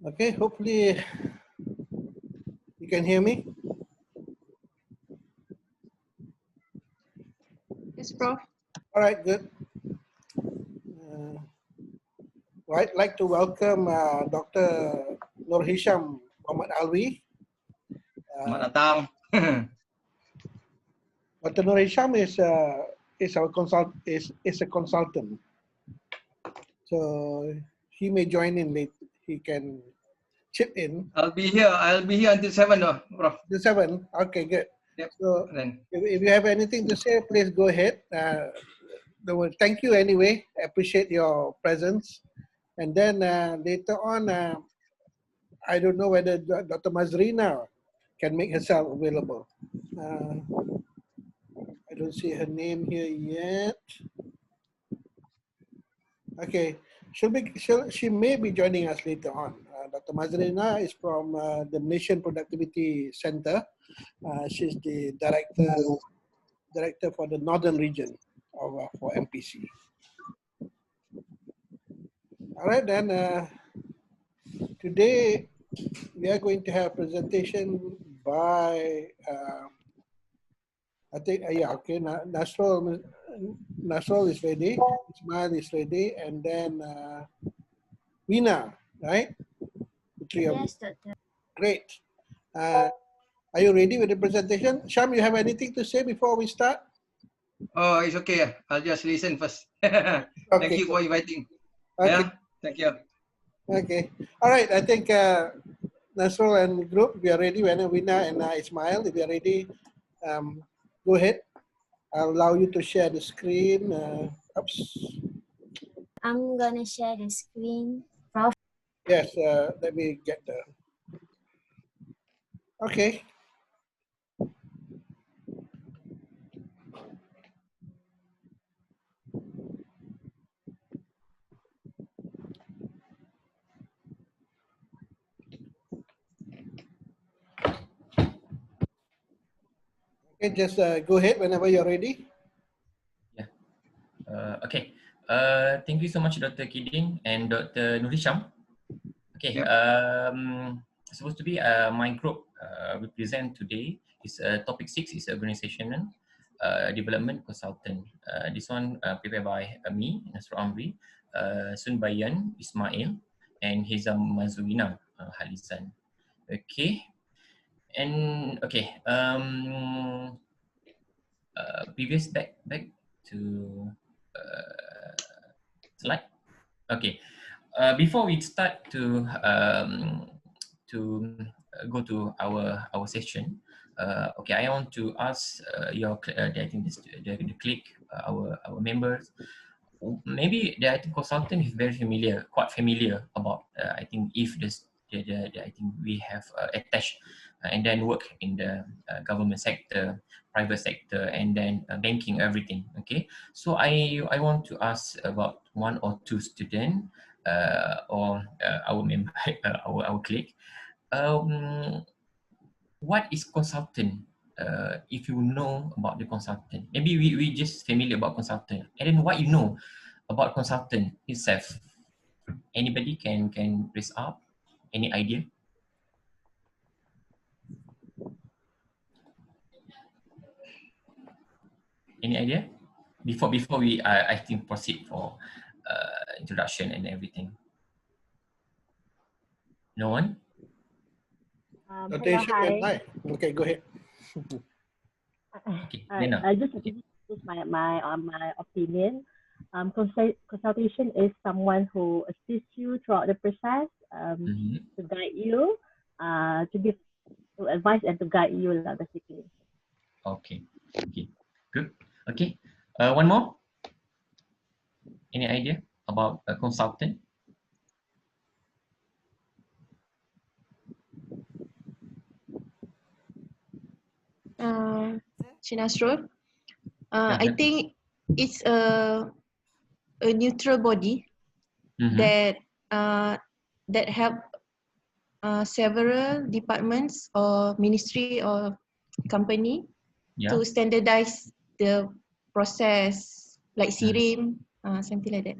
Okay, hopefully you can hear me. Yes, Prof. All right, good. Well, I'd like to welcome Dr. Nur Hisham Muhammad Alwi. Selamat datang. Dr. Nur Hisham is a consultant, so he may join in late. He can chip in. I'll be here until 7 though, Prof. The 7. Okay, good. Yep. So Then. if you have anything to say, please go ahead. Thank you anyway. I appreciate your presence. And then later on, I don't know whether Dr. Mazrina can make herself available. I don't see her name here yet. Okay, she may be joining us later on. Dr. Mazrina is from the Malaysian Productivity Center. She's the director for the northern region of for MPC. All right, then today we are going to have a presentation by I think yeah, okay. Nasrul is ready. Ismail is ready, and then Veena, right? The three of you. Yes, Doctor. Great. Are you ready with the presentation? Sham, you have anything to say before we start? Oh, it's okay. I'll just listen first. Thank you for inviting. Okay. Yeah, thank you. Okay. All right. I think Nasrul and group, we are ready. When Veena and Ismail, if you are ready, go ahead. I'll allow you to share the screen. Oops. I'm gonna share the screen, Prof. Yes, let me get the. Okay. Okay, just go ahead whenever you're ready. Yeah. Okay. Thank you so much, Dr. Kiding and Dr. Nurisham. Okay. Yep. Supposed to be my group we present today is topic 6 is organizational development consultant. This one prepared by me, Nasrul Amri, Sun Bayan Ismail, and Hizam Mazuina Halizan. Okay. And okay. Previous back to slide. Okay. Before we start to go to our session, okay, I want to ask your I think the click our members. Maybe the IT consultant is very familiar, quite familiar about I think if this I think we have attached and then work in the government sector, private sector, and then banking, everything. Okay, so I want to ask about one or two students or our member, our clique. What is consultant? If you know about the consultant, maybe we just familiar about consultant, and then what you know about consultant itself. Anybody can raise up any idea? Any idea? Before we I think proceed for introduction and everything. No one? Hello, hi. Okay, go ahead. Okay, I just my opinion. Consultation is someone who assists you throughout the process, to guide you, to advise and to guide you, basically. Okay. Okay. Good. Okay. One more. Any idea about a consultant? Nasrul. I think it's a neutral body that help several departments or ministry or company to standardize the process, like SIRIM, something like that.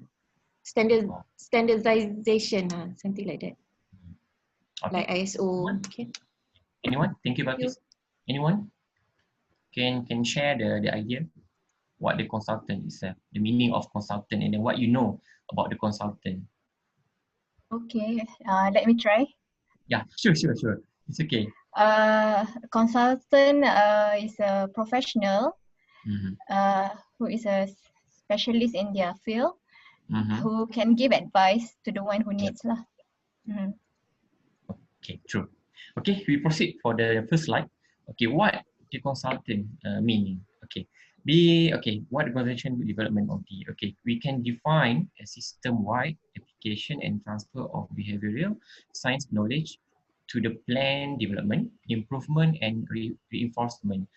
Standardization, something like that. Okay. like ISO. Anyone? Okay. Anyone? Thinking about this? Anyone can share the idea what the consultant is, the meaning of consultant, and then what you know about the consultant. Okay, let me try. Yeah, sure. It's okay. Consultant is a professional Mm-hmm. who is a specialist in their field, Mm-hmm. who can give advice to the one who needs lah. Mhm. Okay, true. Okay, we proceed for the first slide. Okay, what the consultant meaning? Okay, what the consultation development of the, okay, we can define a system-wide application and transfer of behavioral science knowledge to the plan development, improvement, and reinforcement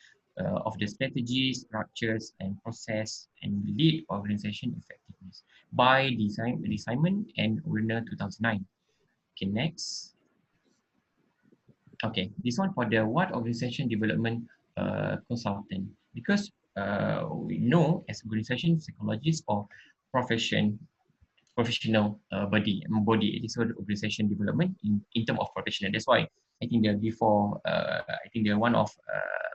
of the strategies, structures, and process, and lead organization effectiveness by Simon and Werner 2009. Okay, next. Okay, this one for the what organization development consultant, because we know as organization psychologists or professional body, it is called organization development in term of professional. That's why I think that before I think they're one of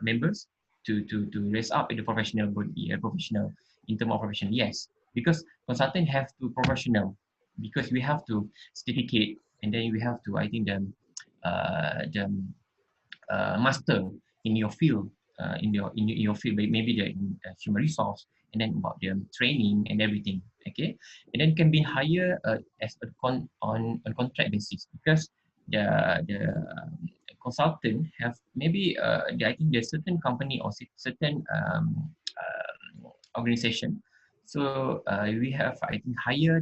members to raise up in the professional body, professional in term of professional. Yes, because consultant have to professional, because we have to certificate, and then we have to, I think the master in your field, in your field, maybe the human resource, and then about the training and everything. Okay, and then can be hired as on a contract basis, because the consultant have maybe I think there's certain company or certain organization. So we have, I think, hire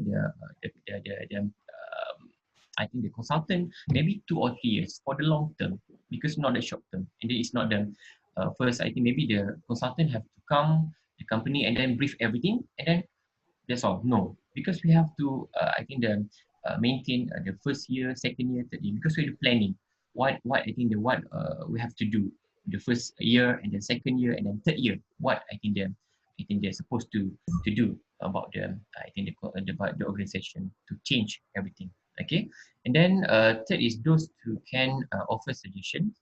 I think the consultant maybe 2 or 3 years for the long term, because not the short term, and then it's not the first. I think maybe the consultant have to come the company and then brief everything, and then that's all. No, because we have to I think the maintain the first year, second year, third year, because we're planning what I think the what we have to do the first year, and then second year, and then third year, what I think they're supposed to do about the I think the organization to change everything. Okay, and then third is those who can offer suggestions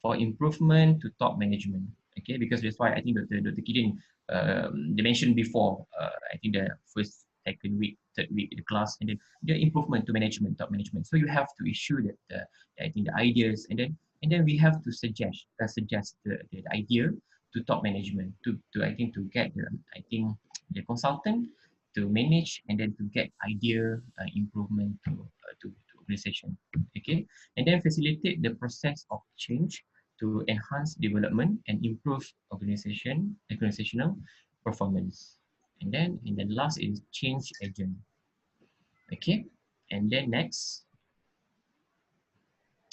for improvement to top management. Okay, because that's why I think Dr. Kidin they mentioned before, I think the first, second week, third week in the class, and then the improvement to management, top management. So you have to issue that I think the ideas, and then we have to suggest the idea to top management to I think to get the I think the consultant to manage, and then to get idea improvement to organization. Okay, and then facilitate the process of change to enhance development and improve organizational performance. And then last is change agent. Okay, and then next.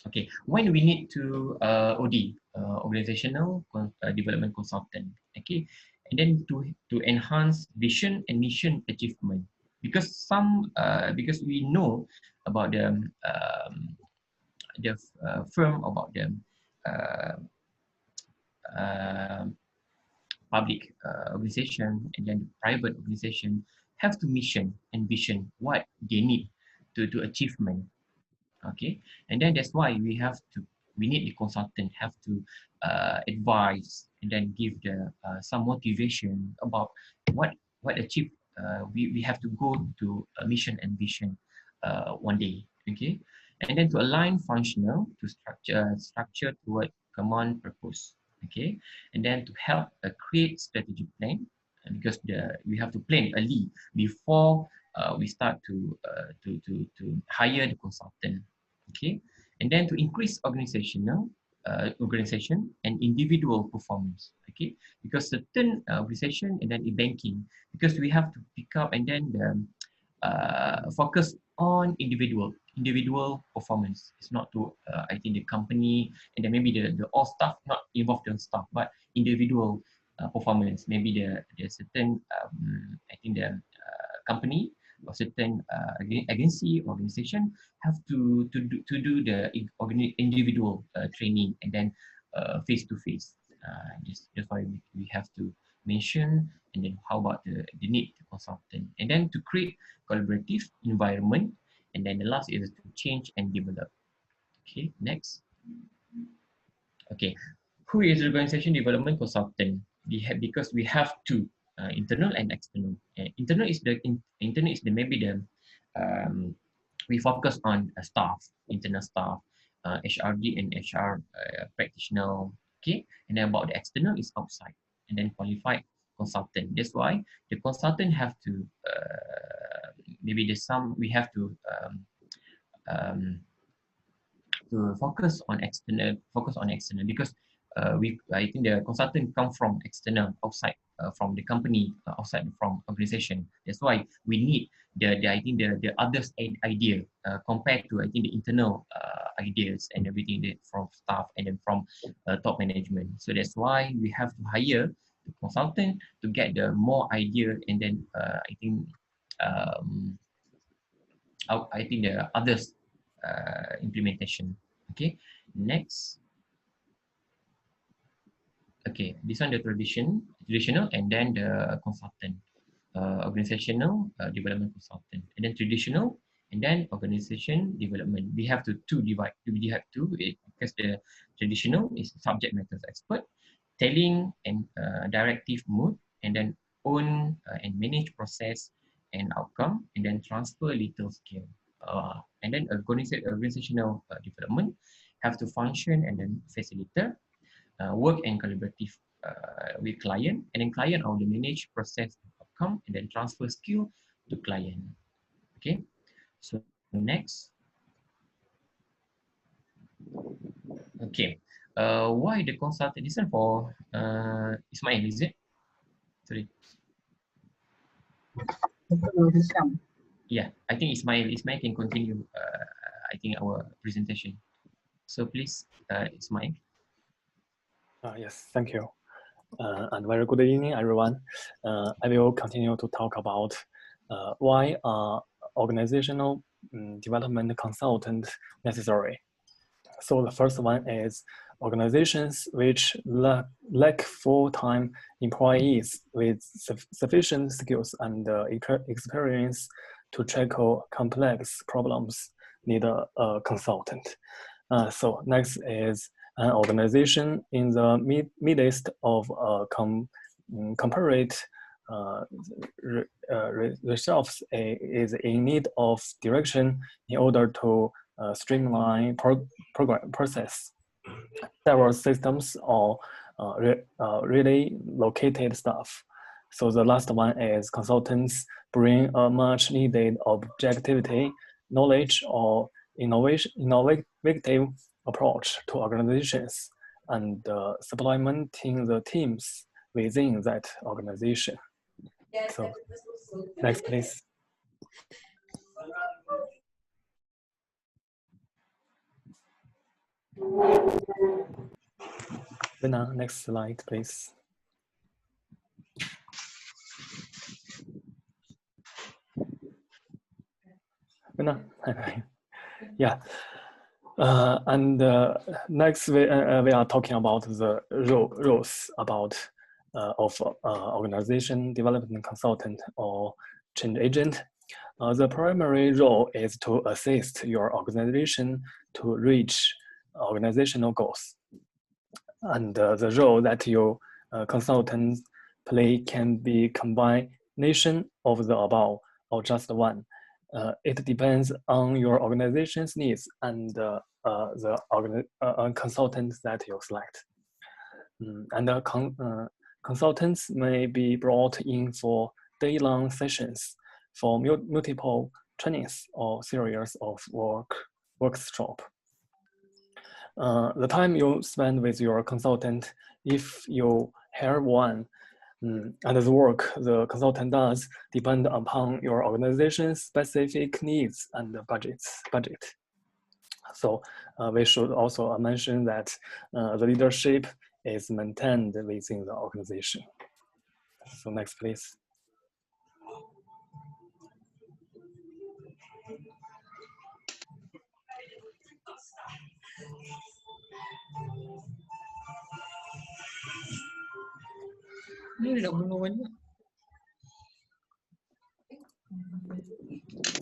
Okay, when we need to OD, organizational development consultant. Okay, and then to enhance vision and mission achievement, because because we know about the firm, about the uh, uh, public organization, and then the private organization have to mission and vision what they need to achievement. Okay, and then that's why we need the consultant have to advise, and then give the some motivation about what achieve we have to go to a mission and vision one day. Okay, and then to align functional to structure toward common purpose. Okay, and then to help create strategic plan, because we have to plan early before we start to hire the consultant. Okay, and then to increase organization and individual performance. Okay, because certain organization, and then in banking, because we have to pick up, and then focus on individual performance. It's not to I think the company, and then maybe the all staff not involved in staff, but individual performance. Maybe the certain I think the company or certain agency organization have to do the individual training, and then face to face. That's why we have to mention, and then how about the need to consultant, and then to create collaborative environment, and then the last is to change and develop. Okay, next. Okay, who is organization development consultant? Because we have two, internal and external. Internal is maybe the we focus on staff, internal staff, HRD and HR practitioner. Okay, and then about the external is outside, and then qualified consultant. That's why the consultant have to maybe there's some we have um, to focus on external because I think the consultant come from external outside from the company outside from organization. That's why we need the others idea compared to I think the internal ideas and everything that from staff and then from top management. So that's why we have to hire the consultant to get the more idea, and then I think the others implementation. Okay, next. Okay, this one the traditional, and then the consultant, organizational development consultant, and then traditional, and then organization development. We have to divide. We have to because the traditional is subject matter expert, telling and directive mood, and then own and manage process and outcome, and then transfer little skill. And then organizational development have to function and then facilitator, work and collaborative with client, and then client on the manage process outcome, and then transfer skill to client. Okay, so next. Okay, why the consultant? This one for Ismail, is it? Sorry. Yeah, I think Ismail can continue. I think our presentation. So please, Ismail. Yes, thank you. And very good evening, everyone. I will continue to talk about why organizational development consultant necessary. So the first one is organizations which lack full-time employees with sufficient skills and experience to tackle complex problems need a consultant. So next is an organization in the midst of a comparate resolves is in need of direction in order to streamline program process. Several systems or really located staff. So the last one is consultants bring a much needed objectivity, knowledge, or innovative approach to organizations and supplementing the teams within that organization. So next, please. Lena, next slide, please. Lena, yeah. Next, we are talking about the roles of organization development consultant or change agent. The primary role is to assist your organization to reach organizational goals. And the role that your consultants play can be combination of the above or just one. It depends on your organization's needs and the consultants that you select. And consultants may be brought in for day-long sessions, for multiple trainings or series of workshop. The time you spend with your consultant, if you hire one, and the work the consultant does depend upon your organization's specific needs and budget. So we should also mention that the leadership is maintained within the organization. So next, please.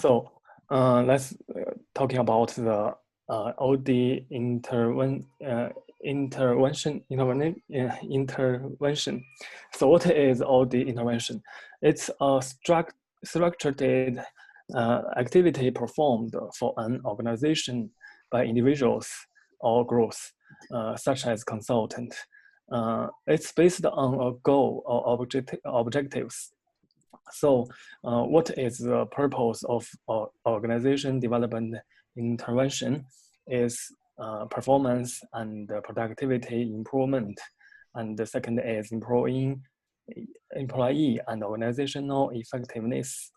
So let's talking about the OD intervention. So what is OD intervention? It's a structured activity performed for an organization by individuals or groups, such as consultant. It's based on a goal or objectives. So what is the purpose of organization development intervention is performance and productivity improvement. And the second is employee and organizational effectiveness.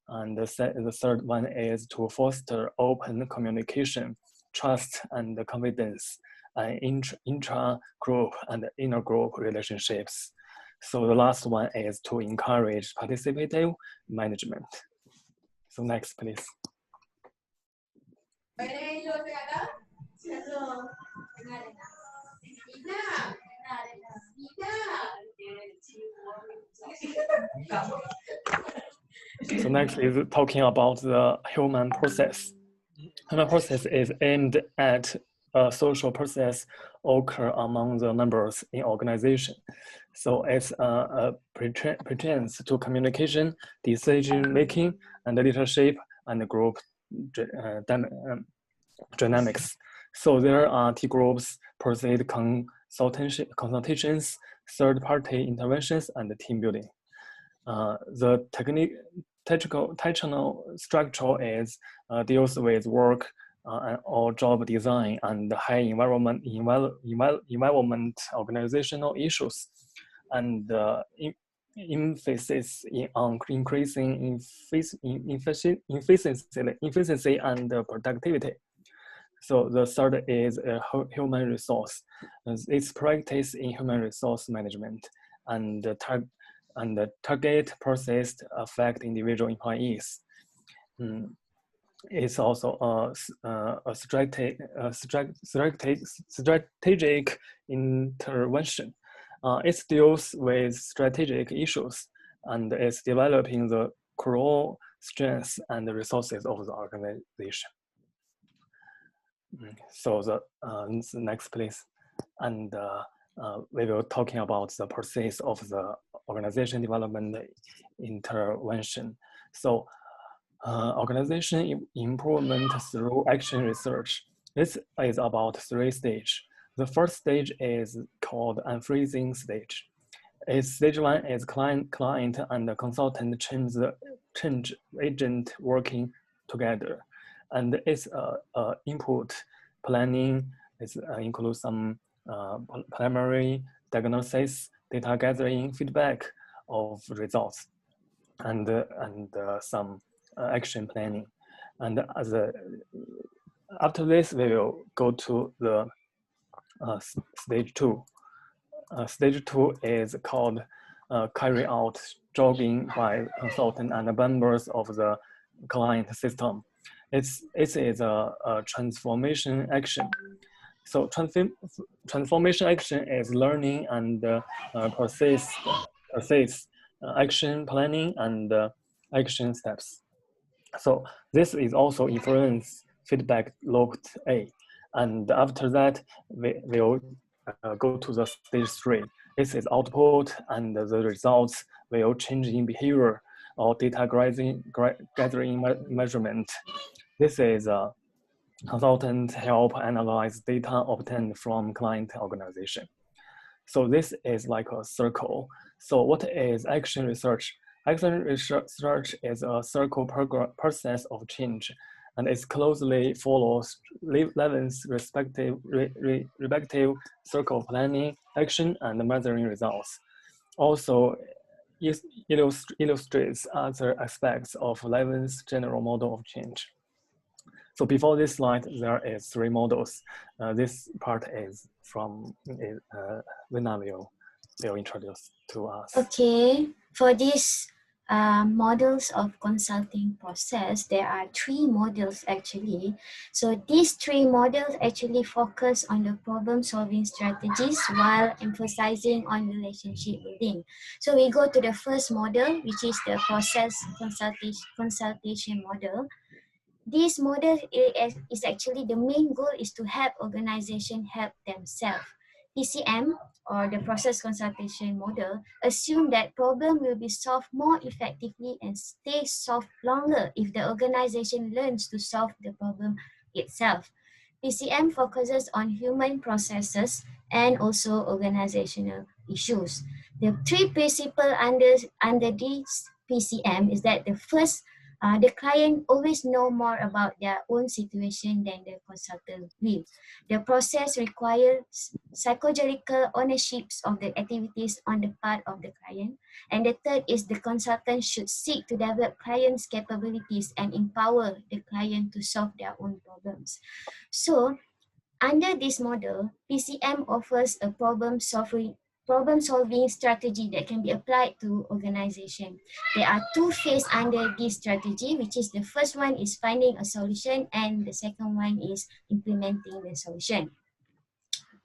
And the third one is to foster open communication, trust and confidence, and intra-group and inter-group relationships. So the last one is to encourage participative management. So next, please. So next is talking about the human process. Human process is aimed at a social process occur among the members in organization. So it's pertains to communication, decision making, and leadership and group dynamics. So there are T groups, proceed consultations, third-party interventions, and team building. The technical structure is deals with work or job design and high environment organizational issues, and emphasis on increasing efficiency and productivity. So the third is human resource. It's practice in human resource management and the target process affect individual employees. It's also a strategic intervention. It deals with strategic issues and is developing the core strengths and resources of the organization. So the next, please. And we will talking about the process of the organization development intervention. So organization improvement through action research. This is about 3 stages. The first stage is called unfreezing stage. Stage 1 is client and the consultant change agent working together. And it's input planning. It includes some primary diagnosis, data gathering, feedback of results, and some action planning. And after this, we will go to the stage 2. Stage 2 is called carry out jogging by consultant and members of the client system. It is a transformation action. So transformation action is learning and process action planning and action steps. So this is also influence feedback loop A. And after that, we will go to the stage 3. This is output and the results will change in behavior or data gathering measurement. This is consultant help analyze data obtained from client organization. So this is like a circle. So what is action research? Action research is a circle process of change, and it closely follows 11 respective circle planning, action, and measuring results. Also, illustrates other aspects of 11's general model of change. So before this slide, there is 3 models. This part is from Lina will introduce to us. Okay, for these models of consulting process, there are 3 models actually. So these 3 models actually focus on the problem solving strategies while emphasizing on relationship building. So we go to the first model, which is the process consultation model. This model is actually the main goal is to help organization help themselves. PCM, or the process consultation model, assume that problem will be solved more effectively and stay solved longer if the organization learns to solve the problem itself. PCM focuses on human processes and also organizational issues. The three principles under this PCM is that the first, the client always know more about their own situation than the consultant will. The process requires psychological ownerships of the activities on the part of the client. And the third is the consultant should seek to develop client's capabilities and empower the client to solve their own problems. So under this model, PCM offers a problem-solving strategy that can be applied to organization. There are two phases under this strategy, which is the first one is finding a solution and the second one is implementing the solution.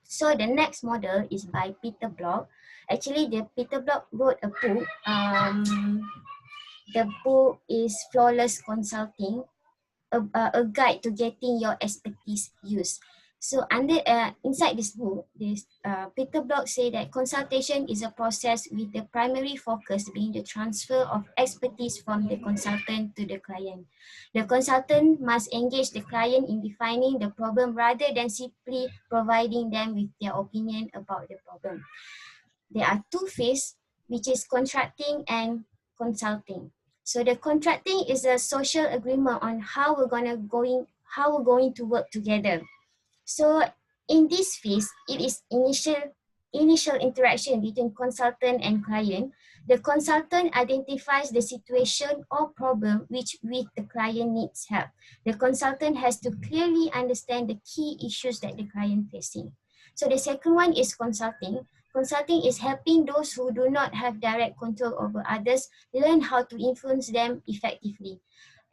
So the next model is by Peter Block. Actually, Peter Block wrote a book. The book is Flawless Consulting, a guide to getting your expertise used. So inside this book, Peter Block say that consultation is a process with the primary focus being the transfer of expertise from the consultant to the client. The consultant must engage the client in defining the problem rather than simply providing them with their opinion about the problem. There are two phases, which is contracting and consulting. So the contracting is a social agreement on how we're going to work together. So in this phase, it is initial interaction between consultant and client. The consultant identifies the situation or problem with the client needs help. The consultant has to clearly understand the key issues that the client facing. So the second one is consulting. Consulting is helping those who do not have direct control over others learn how to influence them effectively.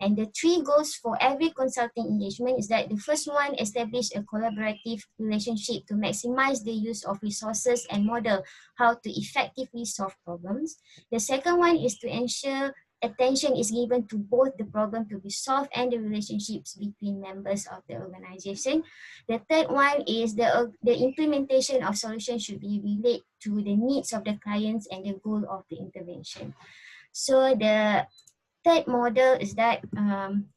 And the three goals for every consulting engagement is that the first one, establish a collaborative relationship to maximize the use of resources and model how to effectively solve problems. The second one is to ensure attention is given to both the problem to be solved and the relationships between members of the organization. The third one is the implementation of solutions should be related to the needs of the clients and the goal of the intervention. So the third model is that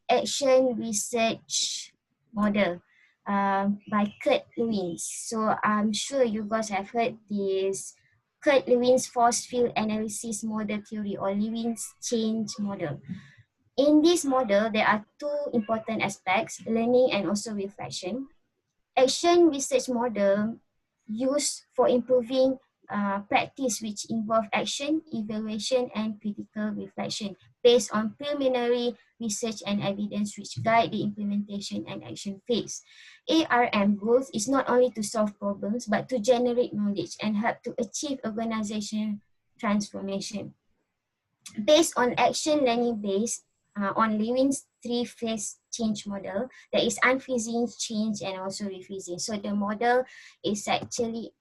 action research model by Kurt Lewins. So I'm sure you guys have heard this Kurt Lewins force field analysis model theory or Lewins change model. In this model, there are two important aspects, learning and also reflection. Action research model used for improving practice which involve action, evaluation, and critical reflection based on preliminary research and evidence which guide the implementation and action phase. ARM goals is not only to solve problems, but to generate knowledge and help to achieve organizational transformation. Based on action learning based on Lewin's three-phase change model, there is unfreezing, change, and also refreezing. So the model is actually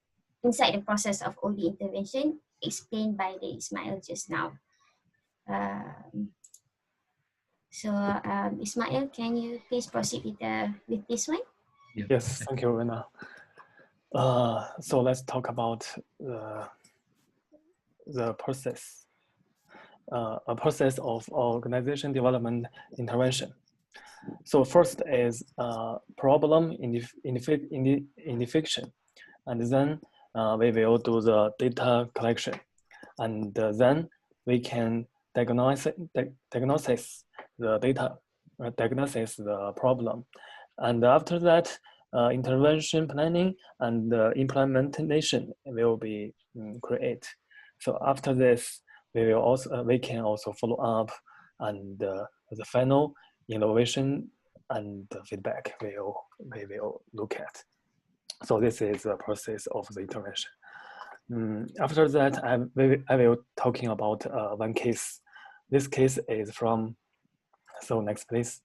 inside the process of OD intervention explained by the Ismail just now. Ismail, can you please proceed with this one? Yes, thank you, Rena. So let's talk about the process. A process of organization development intervention. So first is problem identification, and then we will do the data collection, and then we can diagnose the data, diagnose the problem, and after that, intervention planning and implementation will be created. So after this, we can also follow up, and the final innovation and the feedback we will look at. So this is the process of the intervention. After that, I will talking about one case. This case is from, so next please.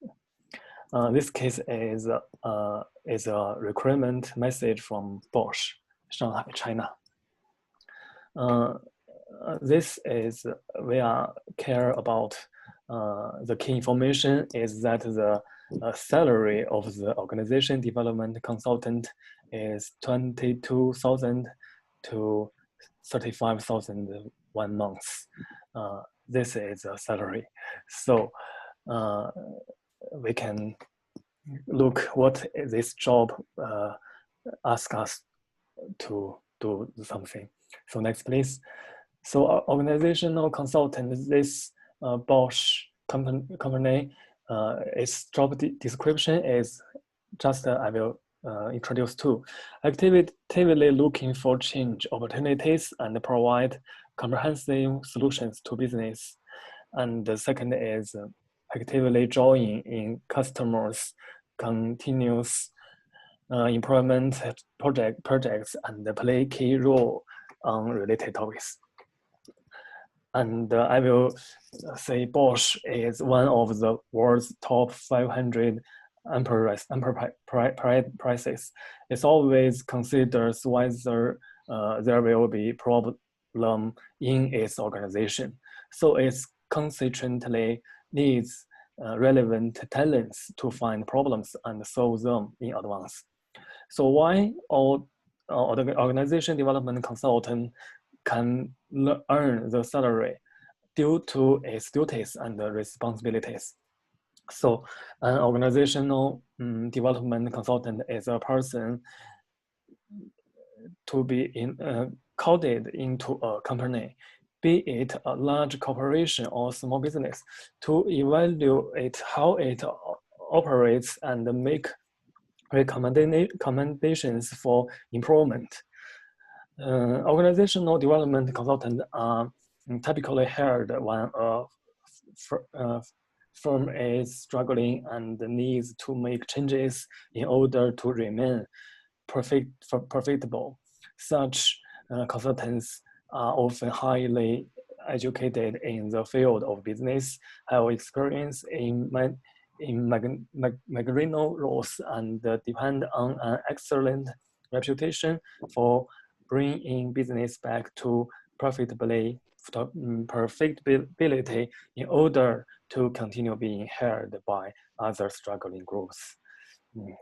This case is a requirement message from Bosch, Shanghai, China. This is, we are care about the key information is that the salary of the organization development consultant is 22,000 to 35,000 1 month. This is a salary. So we can look what this job asks us to do something. So next, please. So organizational consultant, this Bosch company, its job description is just I will introduce two. Actively looking for change opportunities and provide comprehensive solutions to business. And the second is actively join in customers' continuous improvement projects and play key role on related topics. And I will say Bosch is one of the world's top 500 enterprises. It always considers whether there will be problem in its organization. So it consistently needs relevant talents to find problems and solve them in advance. So why all organization development consultant can earn the salary due to its duties and responsibilities. So an organizational development consultant is a person to be coded into a company, be it a large corporation or small business, to evaluate how it operates and make recommendations for improvement. Organizational development consultants are typically hired when a firm is struggling and needs to make changes in order to remain profitable. Such consultants are often highly educated in the field of business, have experience in managerial roles, and depend on an excellent reputation for bringing business back to profitability in order to continue being heard by other struggling groups.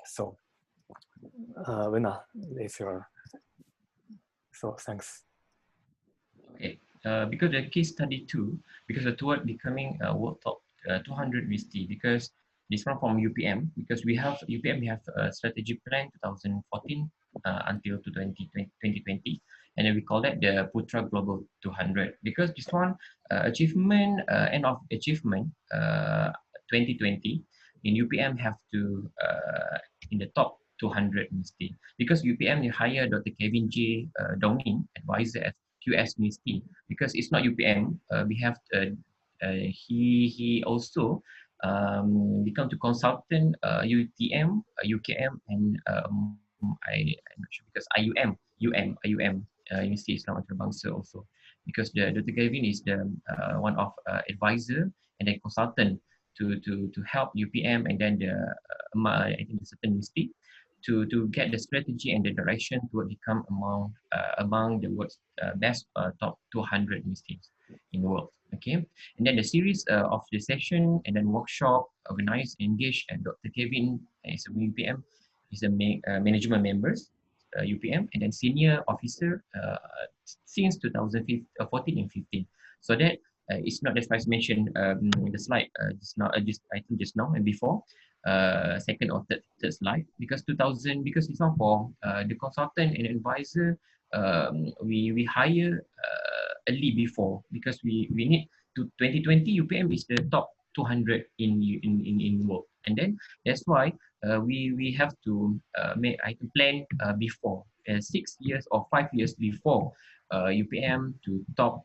So, Wena, it's your. So thanks. Okay, because the case study 2, because toward becoming a world top 200 VST, because this one from UPM, because we have UPM, we have a strategy plan 2014 until to 2020, and then we call that the Putra Global 200, because this one achievement, end of achievement 2020 in UPM have to in the top 200 MISTI, because UPM you hire Dr. Kevin J. Downing, advisor at QS MISTI, because it's not UPM. We have he also become to consultant UTM, UKM, and I'm not sure because IUM University Islam Antarabangsa also, because the Dr. Kevin is the one of advisor and then consultant to help UPM and then the I think the certain MISTI to get the strategy and the direction to become among the world's best top 200 MISTIs in the world. Okay, and then the series of the session and then workshop organized, engaged, and Dr. Kevin is a UPM, is a management members UPM, and then senior officer since 2014 and 15. So that it's not as I mentioned in the slide just now, I think just now and before. Second or third slide, because 2000, because it's not for the consultant and advisor, we hire early before, because we need to 2020 UPM is the top 200 in world, and then that's why we have to make item plan before 6 years or 5 years before UPM to top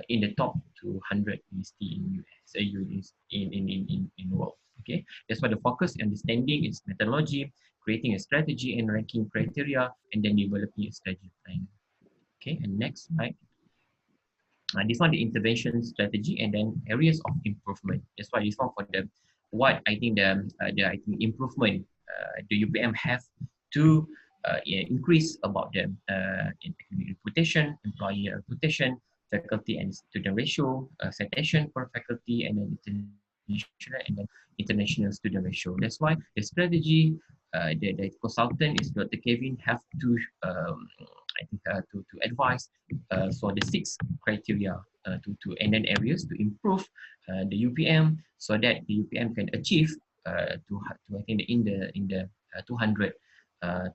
in the top 200 in US in world. Okay, that's why the focus understanding is methodology, creating a strategy and ranking criteria, and then developing a strategy plan. Okay, and next slide. This one the intervention strategy and then areas of improvement. That's why this one for the what I think the I think improvement the UPM have to increase about the in academic reputation, employee reputation, faculty and student ratio, citation per faculty, and then international student ratio. That's why the strategy, the consultant is Dr. Kevin have to I think to advise for the 6 criteria to and then areas to improve the UPM so that the UPM can achieve to I think in the 200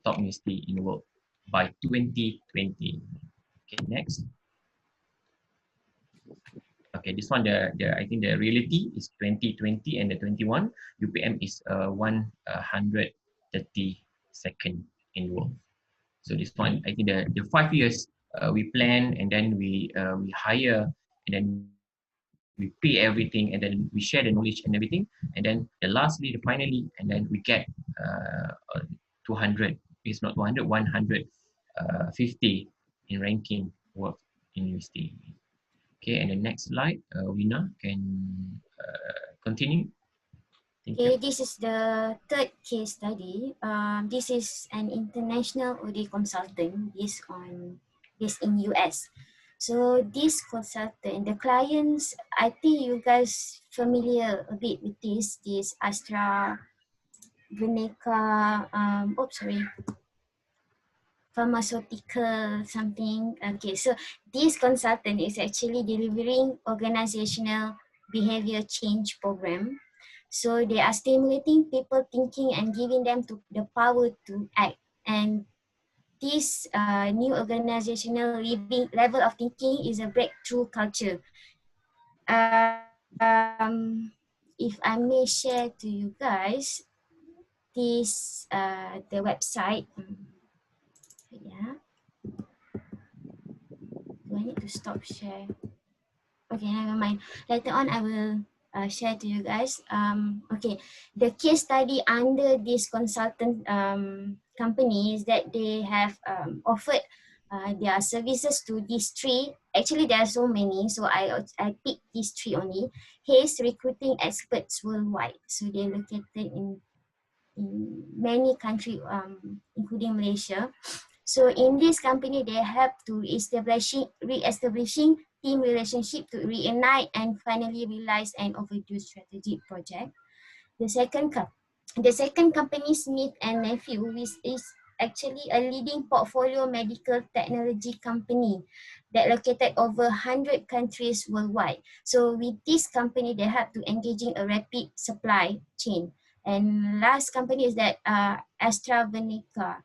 top university in the world by 2020. Okay, next. Okay, this one the I think the reality is 2020 and the 21 UPM is 132nd in the world. So this one I think the 5 years we plan and then we hire and then we pay everything and then we share the knowledge and everything and then lastly the finally and then we get 200, it's not 200, 150 in ranking work in university. Okay, and the next slide, Wina can continue. Thank Okay, you. this is the third case study. This is an international OD consultant based in US. So this consultant, the clients, I think you guys familiar a bit with this AstraZeneca, pharmaceutical something. Okay, so this consultant is actually delivering organizational behavior change program. So they are stimulating people thinking and giving them the power to act. And this new organizational level of thinking is a breakthrough culture. If I may share to you guys this the website. Yeah. Do I need to stop share? Okay, never mind. Later on, I will share to you guys. Okay, the case study under this consultant company is that they have offered their services to these 3. Actually, there are so many, so I picked these 3 only. Hayes recruiting experts worldwide. So they're located in many countries, including Malaysia. So in this company, they help to re-establishing team relationship to reignite and finally realize an overdue strategic project. The second company, Smith and Nephew, which is actually a leading portfolio medical technology company that located over 100 countries worldwide. So with this company, they help to engaging a rapid supply chain. And last company is that AstraZeneca.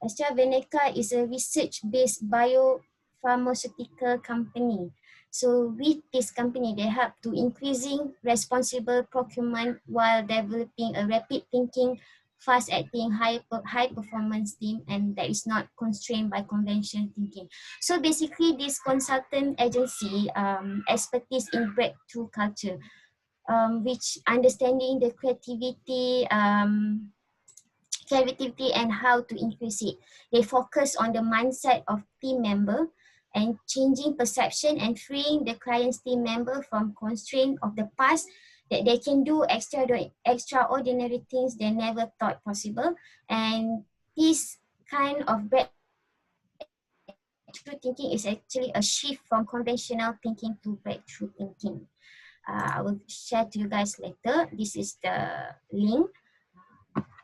AstraZeneca is a research-based biopharmaceutical company. So with this company, they help to increasing responsible procurement while developing a rapid thinking, fast-acting, high-performance team, and that is not constrained by conventional thinking. So basically, this consultant agency expertise in breakthrough culture, which understanding the creativity and how to increase it. They focus on the mindset of team member and changing perception and freeing the client's team member from constraint of the past that they can do extraordinary things they never thought possible. And this kind of breakthrough thinking is actually a shift from conventional thinking to breakthrough thinking. I will share to you guys later. This is the link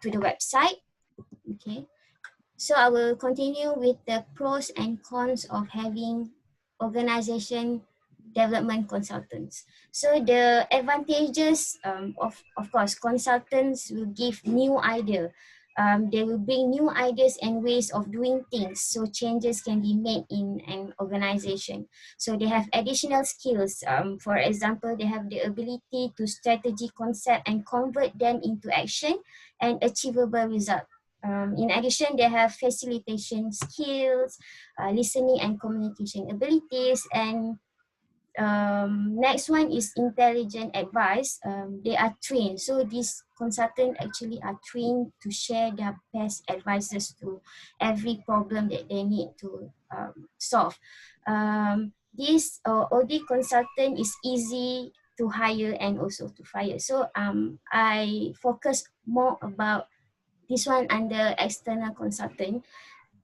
to the website. Okay, so I will continue with the pros and cons of having organization development consultants. So the advantages, of course, consultants will give new idea. They will bring new ideas and ways of doing things, so changes can be made in an organization. So they have additional skills. For example, they have the ability to strategy concept and convert them into action and achievable result. In addition, they have facilitation skills, listening and communication abilities, and next one is intelligent advice. They are trained. So these consultants actually are trained to share their best advices to every problem that they need to solve. This OD consultant is easy to hire and also to fire. So I focus more about this one under external consultant.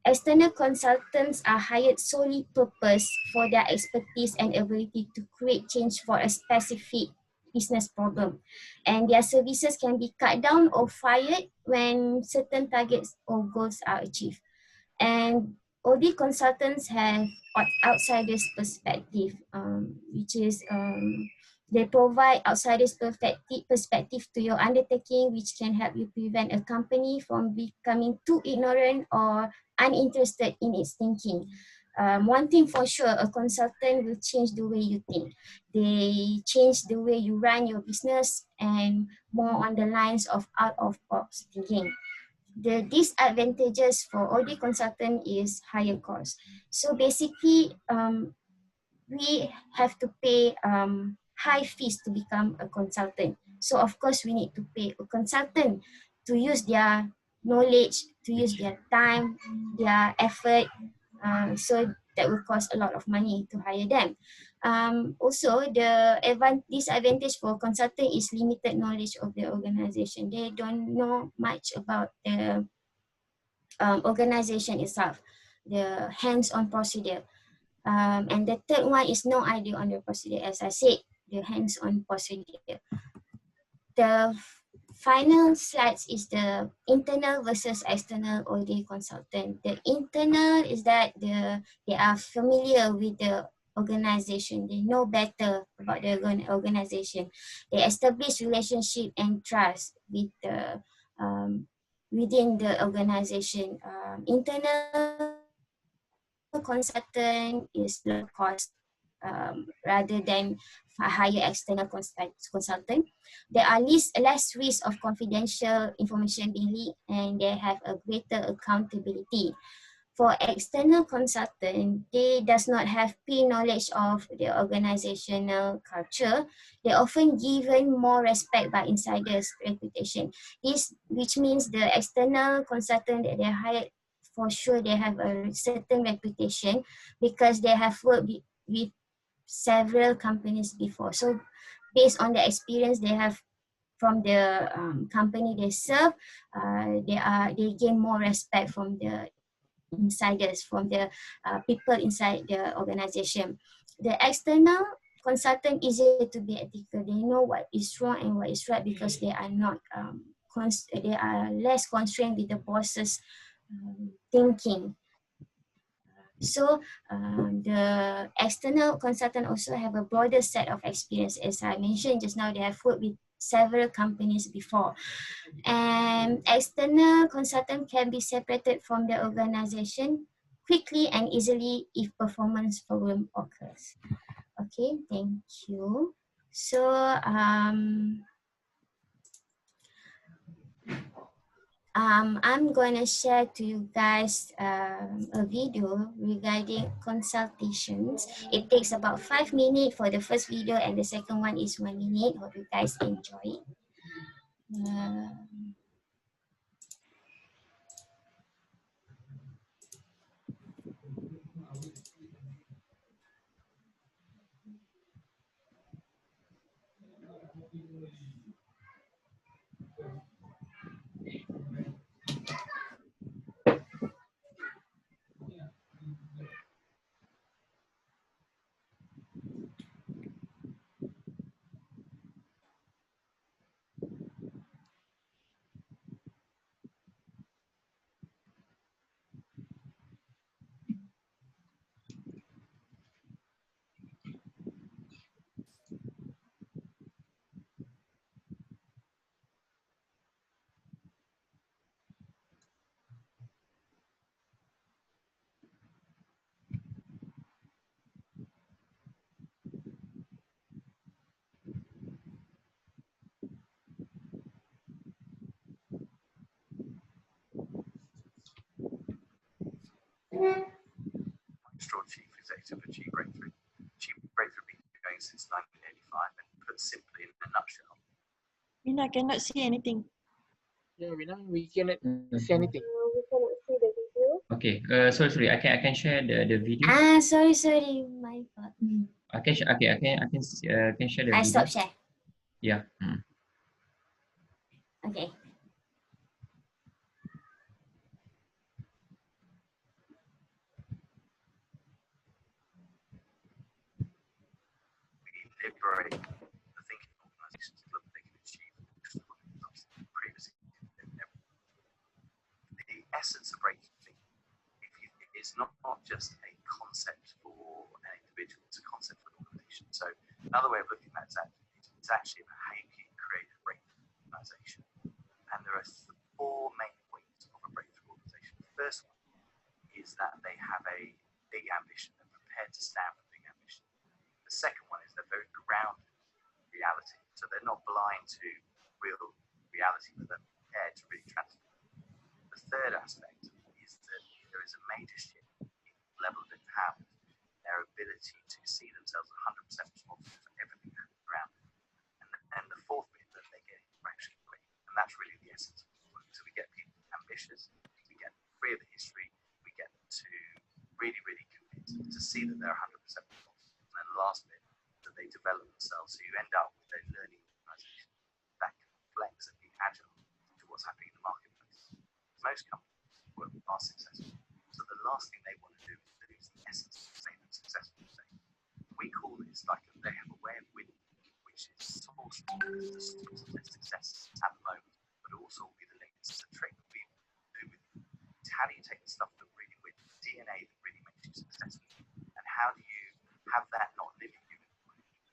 external consultants are hired solely purpose for their expertise and ability to create change for a specific business problem. And their services can be cut down or fired when certain targets or goals are achieved. And OD consultants have outsiders perspective, which is they provide outsiders perspective to your undertaking, which can help you prevent a company from becoming too ignorant or uninterested in its thinking. One thing for sure, a consultant will change the way you think. They change the way you run your business and more on the lines of out of box thinking. The disadvantages for OD consultant is higher cost. So basically, we have to pay high fees to become a consultant. So of course, we need to pay a consultant to use their knowledge, to use their time, their effort. So that will cost a lot of money to hire them. Also, the disadvantage for consultant is limited knowledge of the organization. They don't know much about the organization itself, the hands-on procedure. And the third one is no idea on the procedure. As I said, the hands-on procedure. The final slides is the internal versus external OD consultant. The internal is that they are familiar with the organization. They know better about the organization. They establish relationship and trust with the within the organization. Internal consultant is low cost rather than hire external consultant. There are less risk of confidential information being leaked, and they have a greater accountability. For external consultant, they does not have pre-knowledge of the organizational culture. They often given more respect by insiders' reputation. This, which means the external consultant that they hired, for sure they have a certain reputation because they have worked with several companies before. So based on the experience they have from the company they serve, they gain more respect from the insiders, from the people inside the organization. The external consultant easier to be ethical. They know what is wrong and what is right because they are not they are less constrained with the boss's thinking. So the external consultant also have a broader set of experience. As I mentioned just now, they have worked with several companies before. And external consultant can be separated from the organization quickly and easily if performance problem occurs. Okay, thank you. So I'm going to share to you guys a video regarding consultations. It takes about 5 minutes for the first video and the second one is 1 minute. Hope you guys enjoy. Chief Executive of Cheap Breakthrough. Cheap Breakthrough been going since 1985 and put simply in a nutshell. Mina cannot see anything. Yeah, we cannot see anything. We cannot see the video. Okay, sorry. I can share the video. Sorry, my fault. I can share the video. I stop share. Yeah. Okay. liberate the thinking organizations so that they can achieve previously. The essence of breakthrough thinking is not just a concept for an individual, it's a concept for an organization. So another way of looking at that is it's actually about how you can create a breakthrough organization. And there are four main points of a breakthrough organization. The first one is that they have a big ambition, they're prepared to stand for big ambition. The second one is they're very grounded in reality. So they're not blind to real reality, but they're prepared to really transform. The third aspect is that there is a major shift in level of empowerment, their ability to see themselves 100% responsible for everything happening around them. And the fourth bit that they get interaction quick, and that's really the essence of the work. So we get people ambitious, we get free of the history, we get them to really, really commit to see that they're 100% responsible. And then the last bit, that they develop themselves, so you end up with a learning organization that can flex and be agile to what's happening in the marketplace. Most companies are successful, so the last thing they want to do is lose the essence of saying them successful. We call this like they have a way of winning, which is source the source of their success at the moment, but also will be the link. It's a trick that we do with you. It's how do you take the stuff that really wins, DNA that really makes you successful, and how do you have that not limit you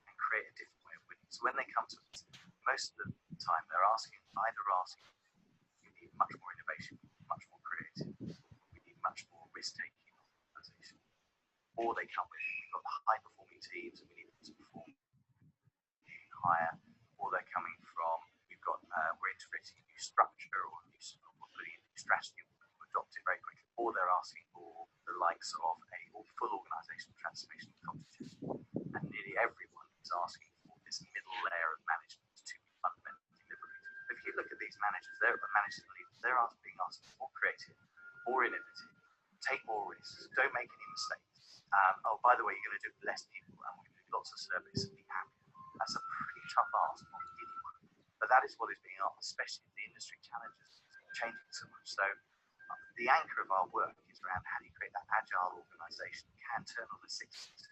and create a different way of winning. So when they come to us, most of the time they're either asking, we need much more innovation, much more creative, we need much more risk-taking organization. Or they come with, we've got the high-performing teams and we need them to perform even higher. Or they're coming from, we're integrating a new structure or we're putting in a new strategy, we'll adopt it very quickly. Or they're asking for the likes of a full organizational transformation culture. And nearly everyone is asking for this middle layer of management to be fundamentally liberated. If you look at these managers, they're being asked to be more creative, more innovative, take more risks, don't make any mistakes. Oh, by the way, you're going to do less people and we're going to do lots of service and be happy. That's a pretty tough ask on anyone. But that is what is being asked, especially if the industry challenges changing so much. So the anchor of our work is around how do you create that agile organization that can turn on the 60s.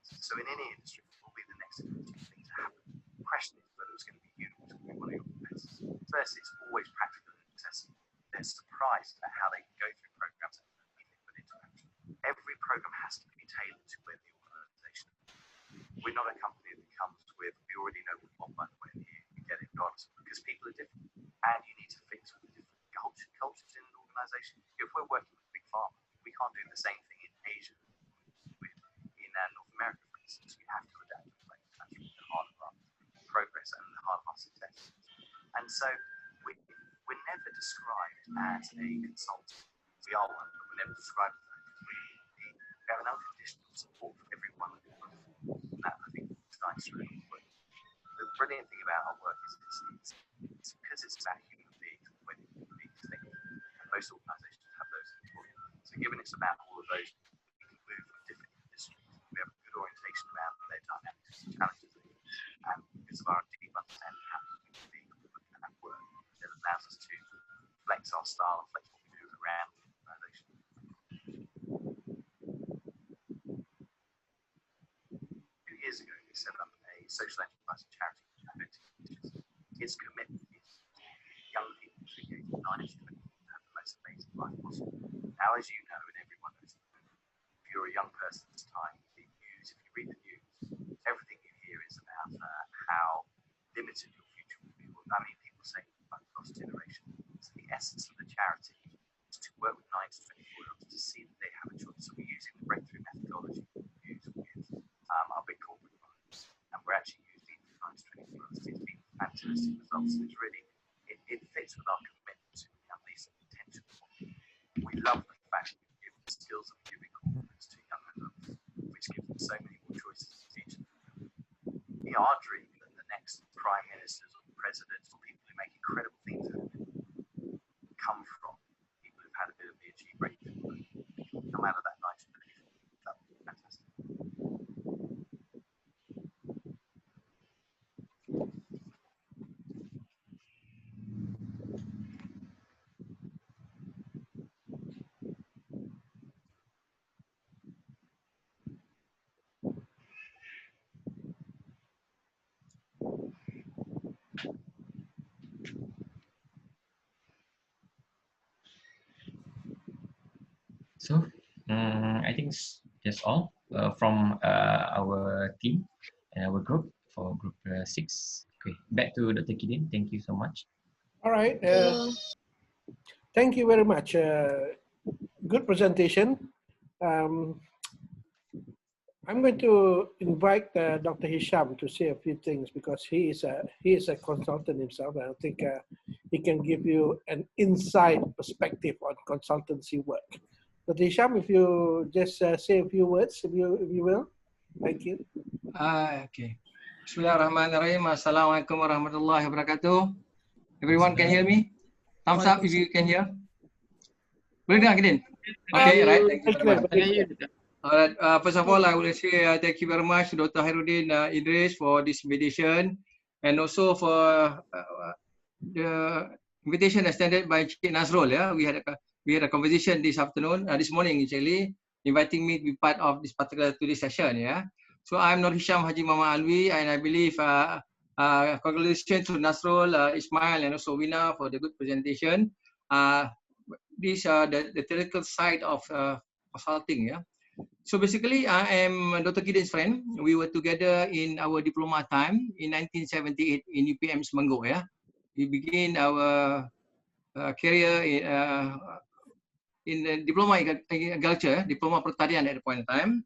So in any industry, it will be the next thing to happen. The question is whether it's going to be you or it's going to be one of your competitors. First, it's always practical and accessible. They're surprised at how they can go through programs and immediately put into action. Every program has to be tailored to where the organization is. We're not a company that comes with, we already know what we want, by the way, here you get it regardless, because people are different. And you need to fix with the different cultures in an organization. If we're working with big pharma, we can't do the same thing in Asia, in North America, for instance. We have to adapt to play. That's really the heart of our progress and the heart of our success. And so we're never described as a consultant. We are one, but we're never described as that. We have an unconditional support for everyone that we work for. And that, I think, is nice for everyone. The brilliant thing about our work is it's because it's about human beings, when human beings think. And most organizations have those. So given it's about all of those, we can move from different industries. We have a good orientation around their dynamics and challenges. And because of our deep understanding of how human beings look at work, it allows us to flex our style and flex what we do around the organization. 2 years ago, we set up a social enterprise and charity initiative. Its commitment is young people to engage 9 to 20 to have the most amazing life possible. Now, as you know, and everyone knows, if you're a young person this time, the news, if you read the news, everything you hear is about how limited your future will be. I mean, people say about lost generation. So the essence of the charity is to work with 9 to 24-year-olds to see that they have a choice. So we're using the breakthrough methodology we use with our big corporate clients, and we're actually using 9 to 24-year-olds to see fantastic results. Which really it fits with our commitment to unleash the potential. We love the fact that we give the skills of giving corporates to young adults, which gives them so many more choices in the future. Our dream that the next prime ministers or presidents or people who make incredible things come from people who've had a bit of PhD breakthrough, come out of that nice tradition. That would be fantastic. So I think that's all from our team and our group for group 6. Okay, back to Dr. Kidin. Thank you so much. All right. Thank you very much. Good presentation. I'm going to invite Dr. Hisham to say a few things because he is a consultant himself. And I think he can give you an inside perspective on consultancy work. Dr. Hisham, if you just say a few words, if you will. Thank you. Okay. Bismillahirrahmanirrahim. Assalamualaikum warahmatullahi wabarakatuh. Everyone can hear me? Thumbs up if you can hear. Boleh dengar, Kidin? Okay, right. Thank you very much. Alright. First of all, I would say thank you very much to Dr. Hairuddin Idris for this invitation, and also for the invitation extended by Cik Nazrul. Yeah, we had a conversation this morning actually, inviting me to be part of this particular today's session. Yeah. So I'm Nur Hisham Haji Mama Alwi, and I believe congratulations to Nasrul, Ismail, and also Wina for the good presentation. These are the theoretical side of consulting. Yeah. So basically, I am Dr. Kidin's friend. We were together in our diploma time in 1978 in UPM Semanggo. Yeah. We began our career in the diploma agriculture, diploma pertanian at the point in time.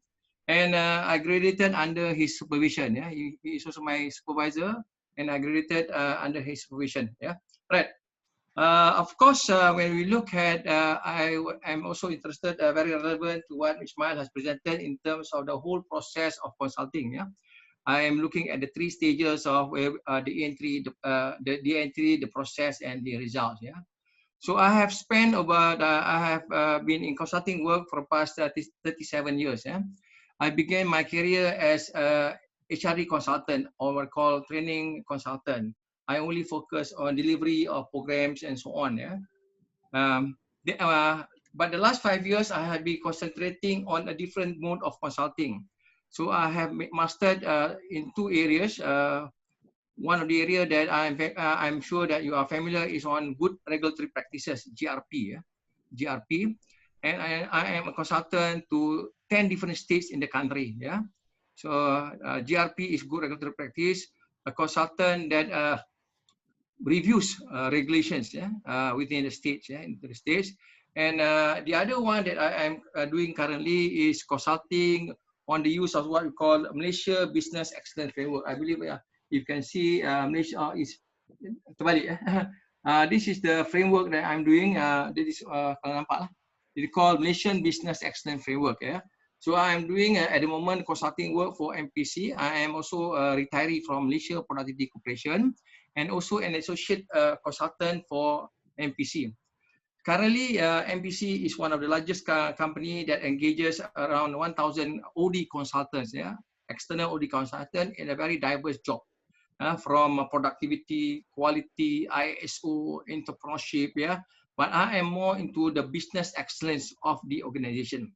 And I graduated under his supervision. Yeah, he is also my supervisor, and I graduated under his supervision. Yeah, right. Of course, when we look at, I am also interested, very relevant to what Ismail has presented in terms of the whole process of consulting. Yeah, I am looking at the 3 stages of the entry, the process, and the results. Yeah. So I have spent about, I have been in consulting work for the past 37 years. Yeah. I began my career as a HRD consultant, or what we call training consultant. I only focus on delivery of programs and so on. Yeah. But the last 5 years, I have been concentrating on a different mode of consulting. So I have mastered in 2 areas. One of the area that I'm sure that you are familiar is on good regulatory practices, GRP. Yeah? GRP, and I am a consultant to 10 different states in the country. Yeah, so GRP is good regulatory practice. A consultant that reviews regulations, yeah, within the states, yeah, into the states. And the other one that I am doing currently is consulting on the use of what we call Malaysia Business Excellence Framework. I believe you can see Malaysia is terbalik. This is the framework that I'm doing. This is kalau nampak lah. It's called Malaysian Business Excellence Framework. Yeah. So I'm doing at the moment consulting work for MPC. I am also a retiree from Malaysia Productivity Corporation, and also an associate consultant for MPC. Currently, MPC is one of the largest company that engages around 1,000 OD consultants, yeah, external OD consultant in a very diverse job, from productivity, quality, ISO, entrepreneurship, yeah. But I am more into the business excellence of the organization.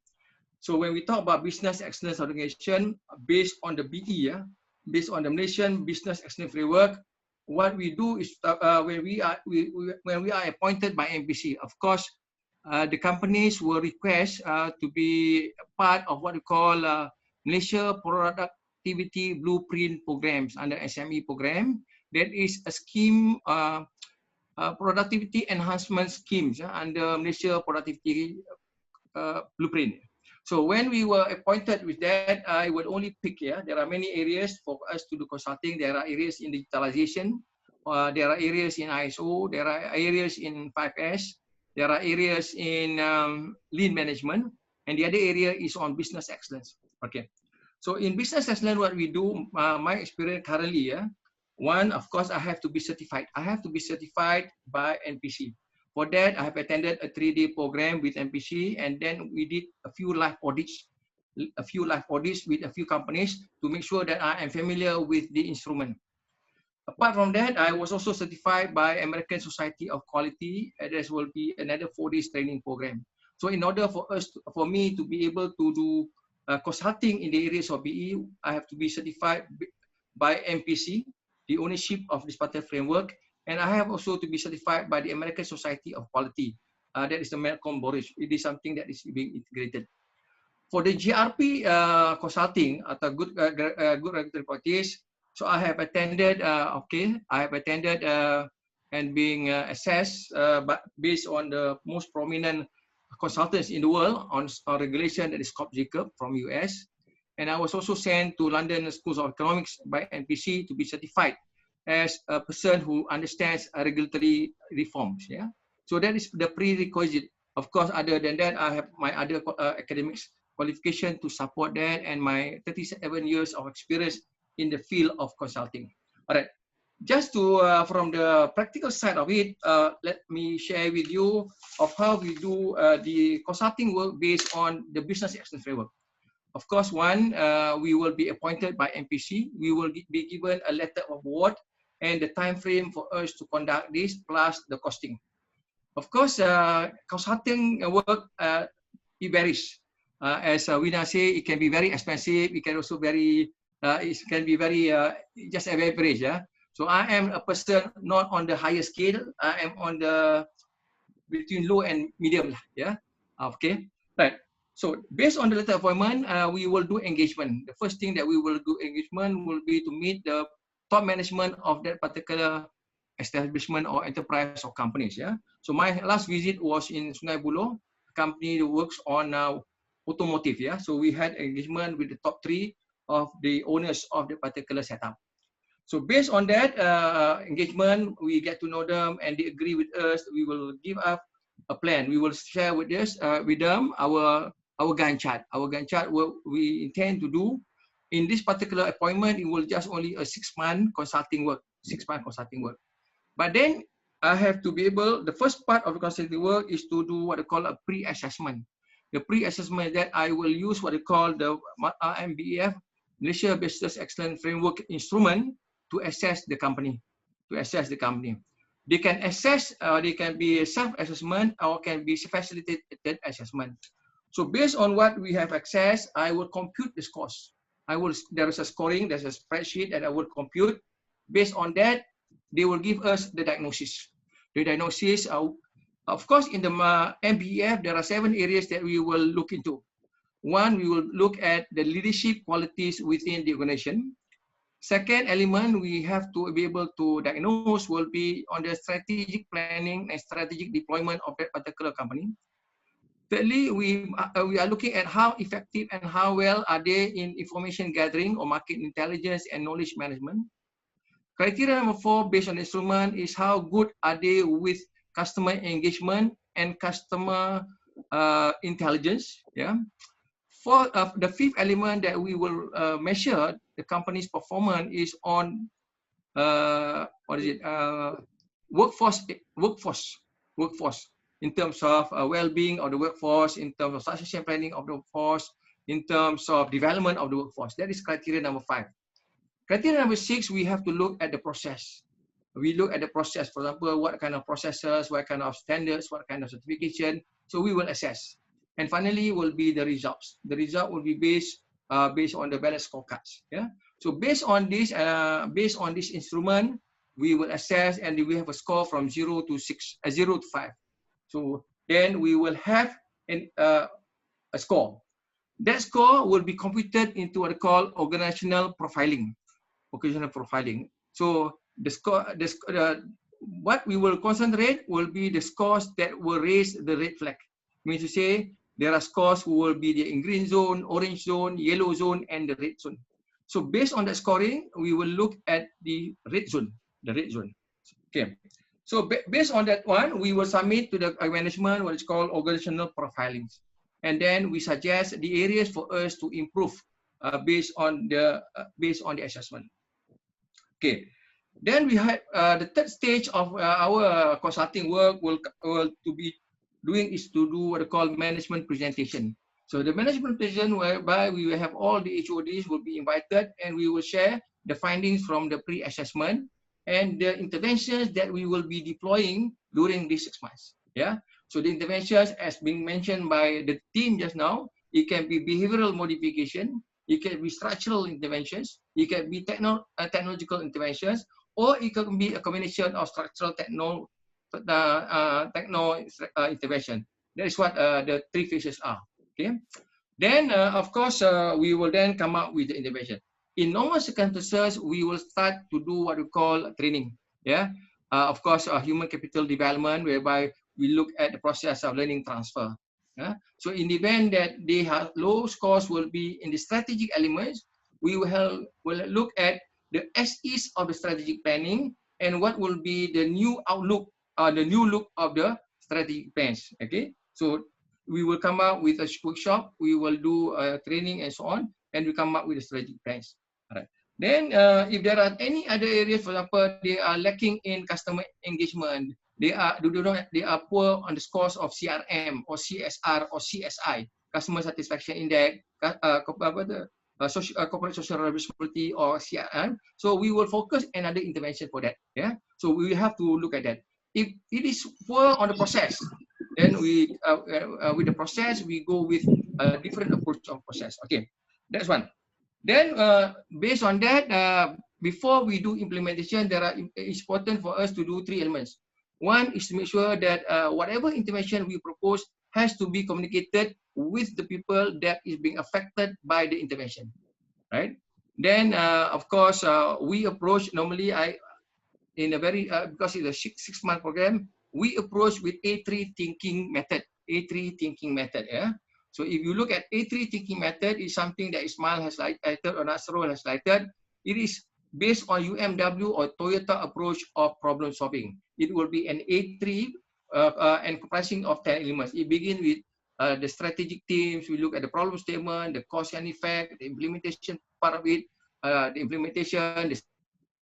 So when we talk about business excellence organization, based on the BE, yeah, based on the Malaysian Business Excellence Framework, what we do is when we are appointed by MPC, of course, the companies will request to be part of what we call Malaysia Productivity Blueprint programs under SME program. That is a scheme, productivity enhancement schemes under Malaysia Productivity Blueprint. So when we were appointed with that, I would only pick, yeah, there are many areas for us to do consulting. There are areas in digitalization, there are areas in ISO, there are areas in 5S, there are areas in lean management, and the other area is on business excellence. Okay. So in business excellence, what we do, my experience currently, yeah, one, of course, I have to be certified. I have to be certified by NPC. For that, I have attended a 3-day program with MPC, and then we did a few live audits with a few companies to make sure that I am familiar with the instrument. Apart from that, I was also certified by American Society of Quality, and there will be another 4-day training program. So in order for me to be able to do consulting in the areas of BE, I have to be certified by MPC, the ownership of this particular framework, And I have also to be certified by the American Society of Quality. That is the Malcolm Borish. It is something that is being integrated. For the GRP consulting atau good regulatory practice, so I have attended. I have attended and being assessed, but based on the most prominent consultants in the world on regulation, that is Scott Jacob from US, and I was also sent to London School of Economics by NPC to be certified as a person who understands regulatory reforms. Yeah, so that is the prerequisite. Of course, other than that, I have my other academics qualification to support that, and my 37 years of experience in the field of consulting. All right, just to from the practical side of it, let me share with you of how we do the consulting work based on the business excellence framework. Of course, one, we will be appointed by MPC. We will be given a letter of award and the time frame for us to conduct this, plus the costing. Of course, consulting work, it varies. As Wina say, it can be very expensive. It can also very, it can be very just average. Yeah. So I am a person not on the higher scale. I am on the between low and medium. Yeah. Okay. Right. So based on the letter appointment, we will do engagement. The first thing that we will do engagement will be to meet the top management of that particular establishment or enterprise or companies. Yeah. So my last visit was in Sungai Buloh, a company that works on automotive. Yeah. So we had engagement with the top 3 of the owners of the particular setup. So based on that engagement, we get to know them and they agree with us. We will give up a plan. We will share with them our Gantt chart. Our Gantt chart, what we intend to do in this particular appointment, it will just only a 6-month consulting work. 6-month consulting work. But then I have to be able, the first part of the consulting work is to do what they call a pre-assessment. The pre-assessment that I will use what they call the MBEF, Malaysia Business Excellence Framework Instrument, to assess the company. They can assess, they can be self-assessment or can be facilitated assessment. So based on what we have accessed, I will compute the scores. There is a scoring, there's a spreadsheet that I will compute. Based on that, they will give us the diagnosis. The diagnosis, of course, in the MBEF, there are 7 areas that we will look into. One, we will look at the leadership qualities within the organization. Second element we have to be able to diagnose will be on the strategic planning and strategic deployment of that particular company. Thirdly, we are looking at how effective and how well are they in information gathering or market intelligence and knowledge management. Criteria number 4, based on the instrument, is how good are they with customer engagement and customer intelligence. Yeah. For the 5th element that we will measure the company's performance is on workforce in terms of well-being of the workforce, in terms of succession planning of the workforce, in terms of development of the workforce. That is criteria number 5. Criteria number 6, we have to look at the process. We look at the process, for example, what kind of processes, what kind of standards, what kind of certification. So we will assess. And finally will be the results. The result will be based on the balanced scorecards. Yeah. So based on this instrument, we will assess and we have a score from 0 to 5. So then we will have a score. That score will be computed into what we call organizational profiling. So the score, what we will concentrate will be the scores that will raise the red flag. Means to say, there are scores who will be in green zone, orange zone, yellow zone, and the red zone. So based on the scoring, we will look at the red zone. Okay. So based on that one, we will submit to the management what is called organizational profiling. And then we suggest the areas for us to improve based on the assessment. Okay. Then we have the 3rd stage of our consulting work will to be doing is to do what we call management presentation. So the management presentation whereby we will have all the HODs will be invited and we will share the findings from the pre-assessment and the interventions that we will be deploying during these 6 months. Yeah. So the interventions, as being mentioned by the team just now, it can be behavioral modification, it can be structural interventions, it can be technological interventions, or it can be a combination of structural techno intervention. That is what the 3 phases are. Okay. Then, of course, we will then come up with the intervention. In normal circumstances, we will start to do what we call training. Yeah. Of course, human capital development, whereby we look at the process of learning transfer. Yeah. So in the event that they have low scores will be in the strategic elements, we will look at the SEs of the strategic planning and what will be the new outlook, the new look of the strategic plans. Okay. So we will come up with a workshop, we will do training and so on, and we come up with the strategic plans. All right. Then if there are any other areas, for example, they are lacking in customer engagement, they are poor on the scores of CRM or CSR or CSI, customer satisfaction index, corporate social responsibility or CRM. So we will focus another intervention for that. Yeah. So we have to look at that. If it is poor on the process, then we with the process we go with a different approach of process. Okay, that's one. Then based on that, before we do implementation, it's important for us to do 3 elements. One is to make sure that whatever intervention we propose has to be communicated with the people that is being affected by the intervention, right? Then of course we approach normally in a very because it's a 6-month program, we approach with A3 thinking method. A3 thinking method. Yeah. So if you look at A3 thinking method, is something that Ismail has highlighted or Nasrul has highlighted. It is based on UMW or Toyota approach of problem solving. It will be an A3 and comprising of 10 elements. It begins with the strategic themes. We look at the problem statement, the cause and effect, the implementation part of it, the implementation, the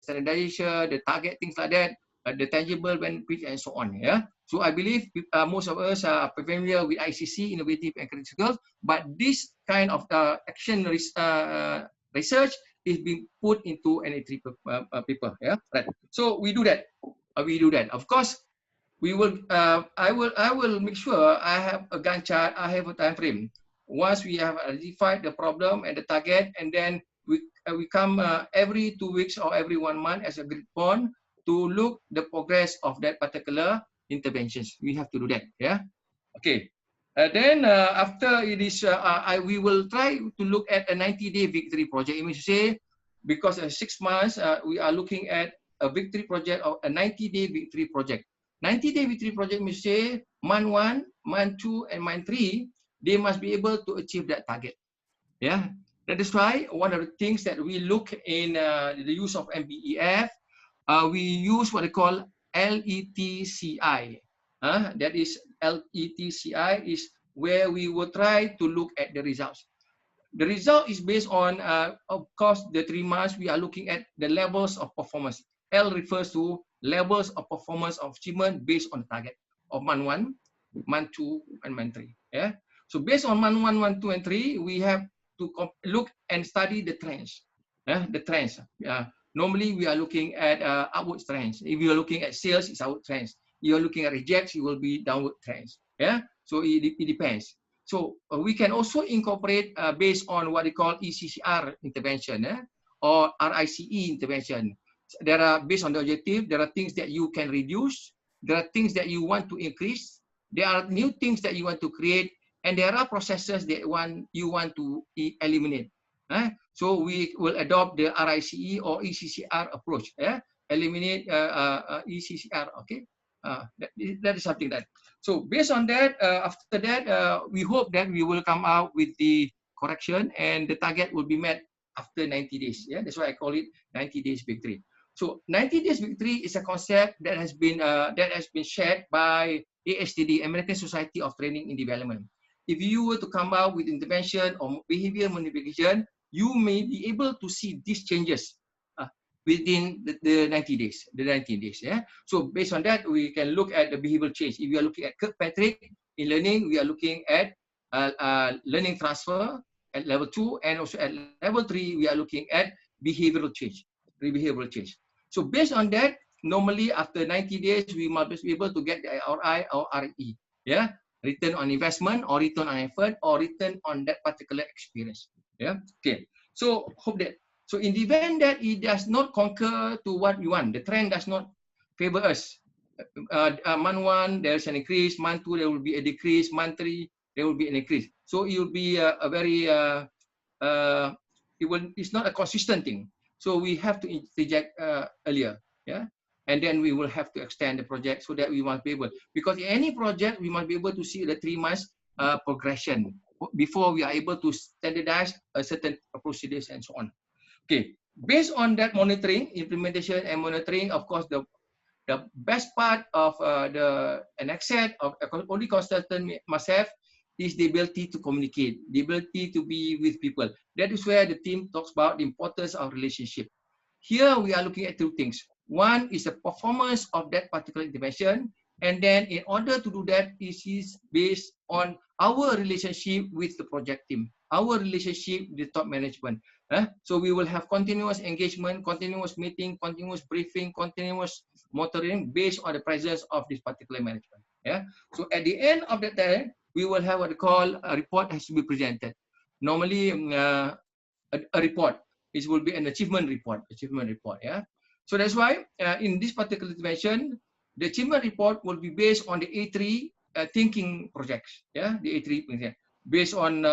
standardization, the target, things like that, the tangible benefits, and so on. Yeah. So I believe most of us are familiar with ICC, innovative and critical, but this kind of action research is being put into NA3 paper. Yeah. Right. So we do that. Of course, we will. I will make sure I have a Gantt chart. I have a time frame. Once we have identified the problem and the target, and then we come every 2 weeks or every 1 month as a grid point to look the progress of that particular interventions. We have to do that. Yeah. Okay. Then after it is, we will try to look at a 90-day victory project. It means to say, because 6 months, we are looking at a victory project or a 90-day victory project. 90-day victory project means say month 1, month 2, and month 3, they must be able to achieve that target. Yeah. That is why one of the things that we look in the use of MBEF, we use what they call LETCI. That is LETCI is where we will try to look at the results. The result is based on, of course, the 3 months we are looking at the levels of performance. L refers to levels of performance of achievement based on target of month 1, month 2, and month 3. Yeah. So based on month 1, month 2, and 3, we have to look and study the trends. The trends. Normally, we are looking at upward trends. If you are looking at sales, it's upward trends. You are looking at rejects, it will be downward trends. Yeah. So it depends. So we can also incorporate based on what they call ECCR intervention or RICE intervention. There are, based on the objective, there are things that you can reduce. There are things that you want to increase. There are new things that you want to create. And there are processes that you want to eliminate. So we will adopt the RICE or ECCR approach. Eliminate ECCR. Okay, that is something that. So based on that, after that, we hope that we will come out with the correction and the target will be met after 90 days. Yeah, that's why I call it 90 days victory. So 90 days victory is a concept that has been shared by ASTD, American Society of Training in Development. If you were to come out with intervention or behavior modification, you may be able to see these changes within the 90 days, Yeah. So based on that, we can look at the behavioral change. If you are looking at Kirkpatrick in learning, we are looking at learning transfer at level 2, and also at level 3, we are looking at behavioral change. So based on that, normally after 90 days, we must be able to get the RI or RE. Yeah. Return on investment or return on effort or return on that particular experience. Yeah. Okay. So hope that. So in the event that it does not conquer to what we want, the trend does not favor us. Month 1, there's an increase. Month 2, there will be a decrease. Month 3, there will be an increase. So it will be a very, it's not a consistent thing. So we have to interject earlier, yeah? And then we will have to extend the project so that we must be able, because in any project, we must be able to see the 3 months progression before we are able to standardize a certain procedures and so on. Okay, based on that monitoring, implementation and monitoring, of course, the best part of an asset of OD consultant must have is the ability to communicate, the ability to be with people. That is where the team talks about the importance of relationship. Here we are looking at 2 things. One is the performance of that particular intervention, and then in order to do that, it is based on our relationship with the project team, our relationship with the top management. So we will have continuous engagement, continuous meeting, continuous briefing, continuous monitoring based on the presence of this particular management. Yeah. So at the end of the time, we will have what we call a report has to be presented. Normally, a report. It will be an achievement report. Yeah. So that's why in this particular intervention, the achievement report will be based on the A3 thinking projects. Yeah, the A3 project. Based on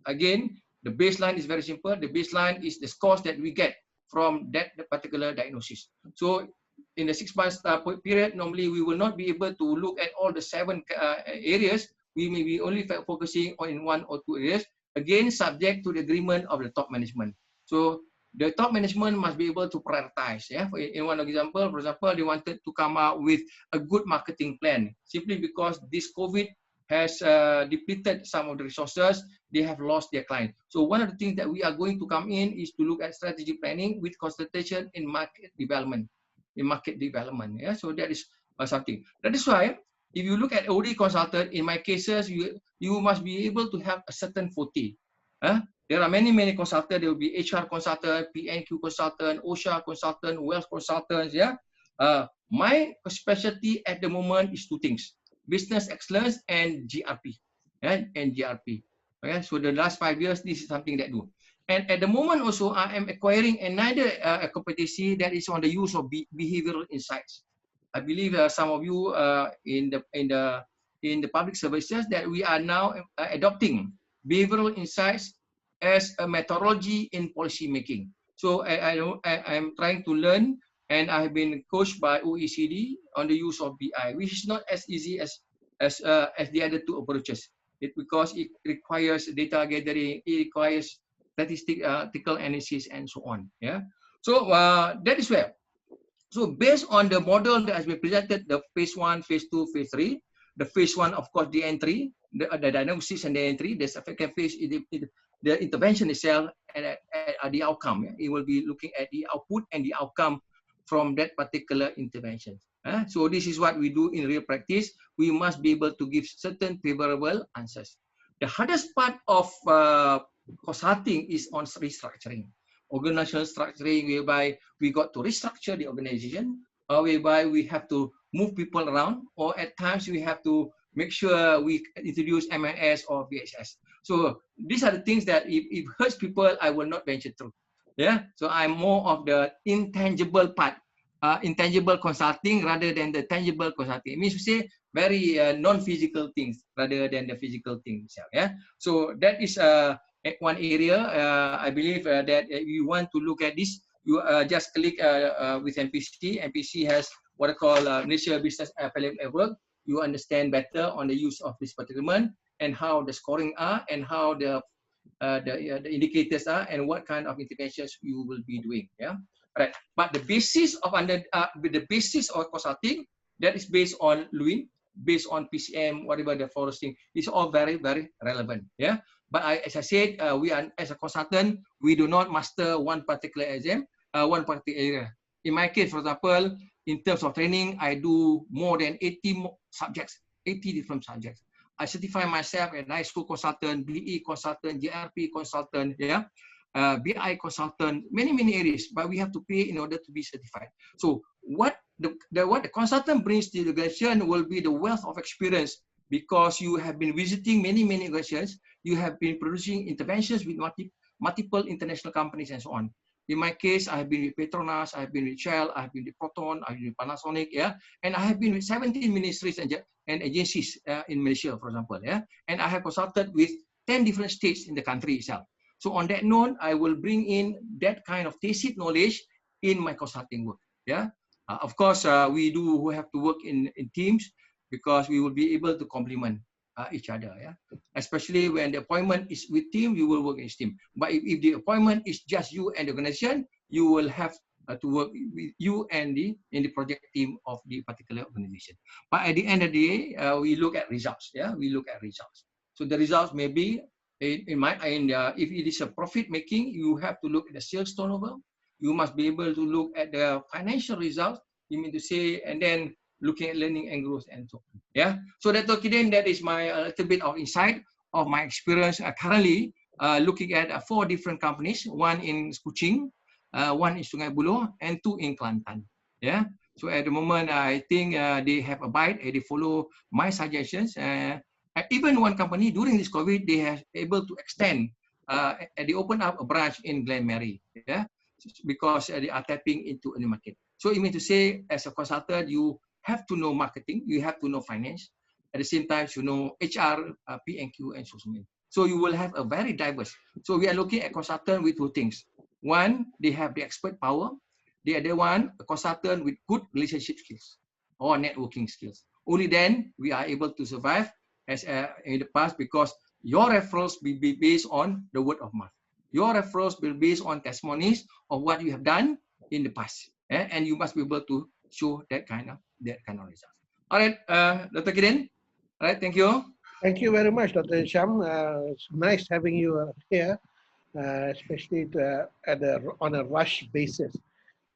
again, the baseline is very simple. The baseline is the scores that we get from that particular diagnosis. So in the 6 months period, normally we will not be able to look at all the 7 areas. We may be only focusing on 1 or 2 areas. Again, subject to the agreement of the top management. So the top management must be able to prioritize. Yeah, in one example, for example, they wanted to come out with a good marketing plan simply because this COVID has depleted some of the resources. They have lost their client. So one of the things that we are going to come in is to look at strategic planning with consultation in market development. Yeah, so that is something. That is why if you look at OD consultant, in my cases, you must be able to have a certain forte. There are many consultants. There will be HR consultant, PNQ consultant, OSHA consultant, wealth consultants. Yeah, my specialty at the moment is 2 things: business excellence and GRP. Yeah, and GRP. Okay, so the last 5 years, this is something that I do. And at the moment also, I am acquiring another competency that is on the use of behavioral insights. I believe some of you in the public services that we are now adopting behavioral insights as a methodology in policy making. So I'm trying to learn, and I have been coached by OECD on the use of BI, which is not as easy as the other 2 approaches. Because it requires data gathering, it requires statistical analysis, and so on. Yeah. So that is where. So based on the model that has been presented, the phase 1, phase 2, phase 3. The phase 1, of course, the entry, the diagnosis and the entry. The second phase is the intervention itself and the outcome. Yeah? It will be looking at the output and the outcome from that particular intervention. So this is what we do in real practice. We must be able to give certain favorable answers. The hardest part of consulting is on restructuring. Organizational structuring, whereby we got to restructure the organization, or whereby we have to move people around, or at times we have to make sure we introduce MNS or VHS. So these are the things that if it hurts people, I will not venture through. Yeah, so I'm more of the intangible part, intangible consulting rather than the tangible consulting. It means to say very non-physical things rather than the physical things. Yeah, so that is one area. I believe that if you want to look at this, you just click with MPC. MPC has what I call Malaysia Business Affiliate Network. You understand better on the use of this particular month and how the scoring are and how the indicators are and what kind of interventions you will be doing. Yeah, right. But the basis of consulting, that is based on LUIN, based on PCM, whatever the foresting, is all very relevant. Yeah. But as I said, we are as a consultant, we do not master one particular exam, one particular area. In my case, for example, in terms of training, I do more than 80 subjects, 80 different subjects. I certify myself as ISO consultant, BE consultant, GRP consultant, yeah, BI consultant, many areas. But we have to pay in order to be certified. So what the consultant brings to the organization will be the wealth of experience, because you have been visiting many organizations, you have been producing interventions with multiple international companies and so on. In my case, I have been with Petronas, I have been with Shell, I have been with Proton, I have been with Panasonic, yeah, and I have been with 17 ministries and agencies in Malaysia, for example, yeah, and I have consulted with 10 different states in the country itself. So on that note, I will bring in that kind of tacit knowledge in my consulting work, yeah. Of course, we have to work in teams because we will be able to complement each other, yeah. Especially when the appointment is with team, you will work as team. But if the appointment is just you and the organization, you will have to work with you and in the project team of the particular organization. But at the end of the day, we look at results, yeah. We look at results. So the results may be if it is a profit making, you have to look at the sales turnover. You must be able to look at the financial results. You mean to say, and then looking at learning and growth and so on. Yeah. So that that is my little bit of insight of my experience currently looking at 4 different companies, one in Kuching, one in Sungai Buloh, and 2 in Kelantan. Yeah. So at the moment, I think they have abide and they follow my suggestions. Even one company during this COVID, they have able to extend and they open up a branch in Glen Mary. Yeah. Because they are tapping into a new market. So you mean to say, as a consultant, you have to know marketing, you have to know finance. At the same time, you know HR, P&Q, and social media. So you will have a very diverse. So we are looking at consultant with 2 things. One, they have the expert power. The other one, a consultant with good relationship skills or networking skills. Only then we are able to survive as in the past, because your referrals will be based on the word of mouth. Your referrals will be based on testimonies of what you have done in the past, and you must be able to show that kind of results. All right, Dr. Kidin. All right, thank you. Thank you very much, Dr. Hisham. It's nice having you here, especially on a rush basis.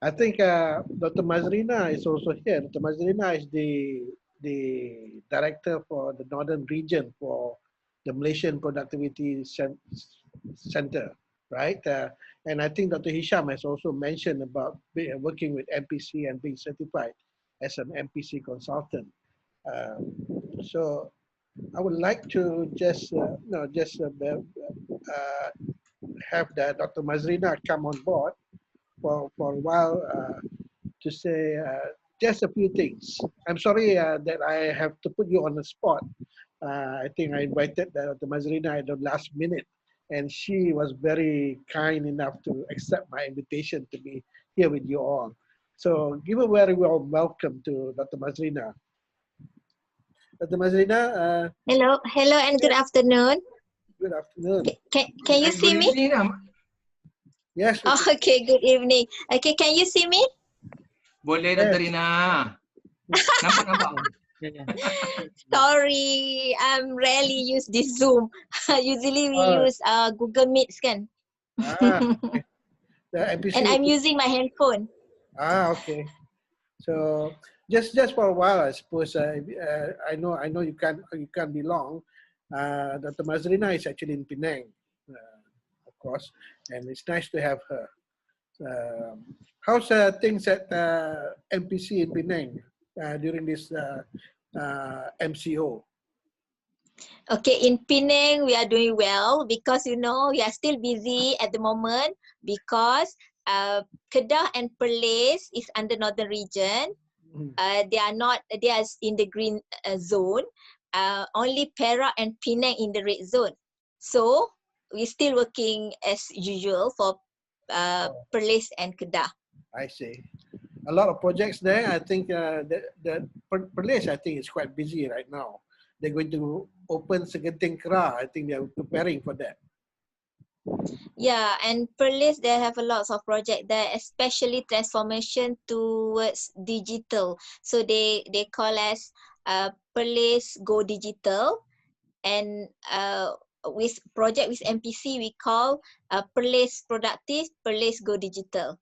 I think Dr. Mazrina is also here. Dr. Mazrina is the director for the northern region for the Malaysian Productivity Center, right? And I think Dr. Hisham has also mentioned about working with MPC and being certified as an MPC consultant. So I would like to just have Dr. Mazrina come on board for a while to say just a few things. I'm sorry that I have to put you on the spot. I think I invited Dr. Mazrina at the last minute, and she was very kind enough to accept my invitation to be here with you all. So give a very warm welcome to Dr. Mazrina. Dr. Mazrina. Hello, and good afternoon. Good afternoon. Can you see me? Yes. Oh, okay, good evening. Okay, can you see me? Boleh, Dr. Rina. Nampak. Sorry, I'm rarely use this Zoom. Usually we use Google Meets kan. Okay. And I'm using my handphone. Okay. So just for a while, I suppose. I know you can't be long. Dr. Mazrina is actually in Penang, of course, and it's nice to have her. How's things at MPC in Penang during this MCO? Okay, in Penang, we are doing well because, you know, we are still busy at the moment because Kedah and Perlis is under northern region. They are in the green zone. Only Perak and Penang in the red zone. So we're still working as usual for Perlis and Kedah. I see. A lot of projects there. I think the Perlis, I think, is quite busy right now. They're going to open Segenting Kera. I think they're preparing for that. Yeah, and Perlis, they have a lot of projects there, especially transformation towards digital. So they call us Perlis Go Digital, and with project with MPC, we call Perlis Productive, Perlis Go Digital.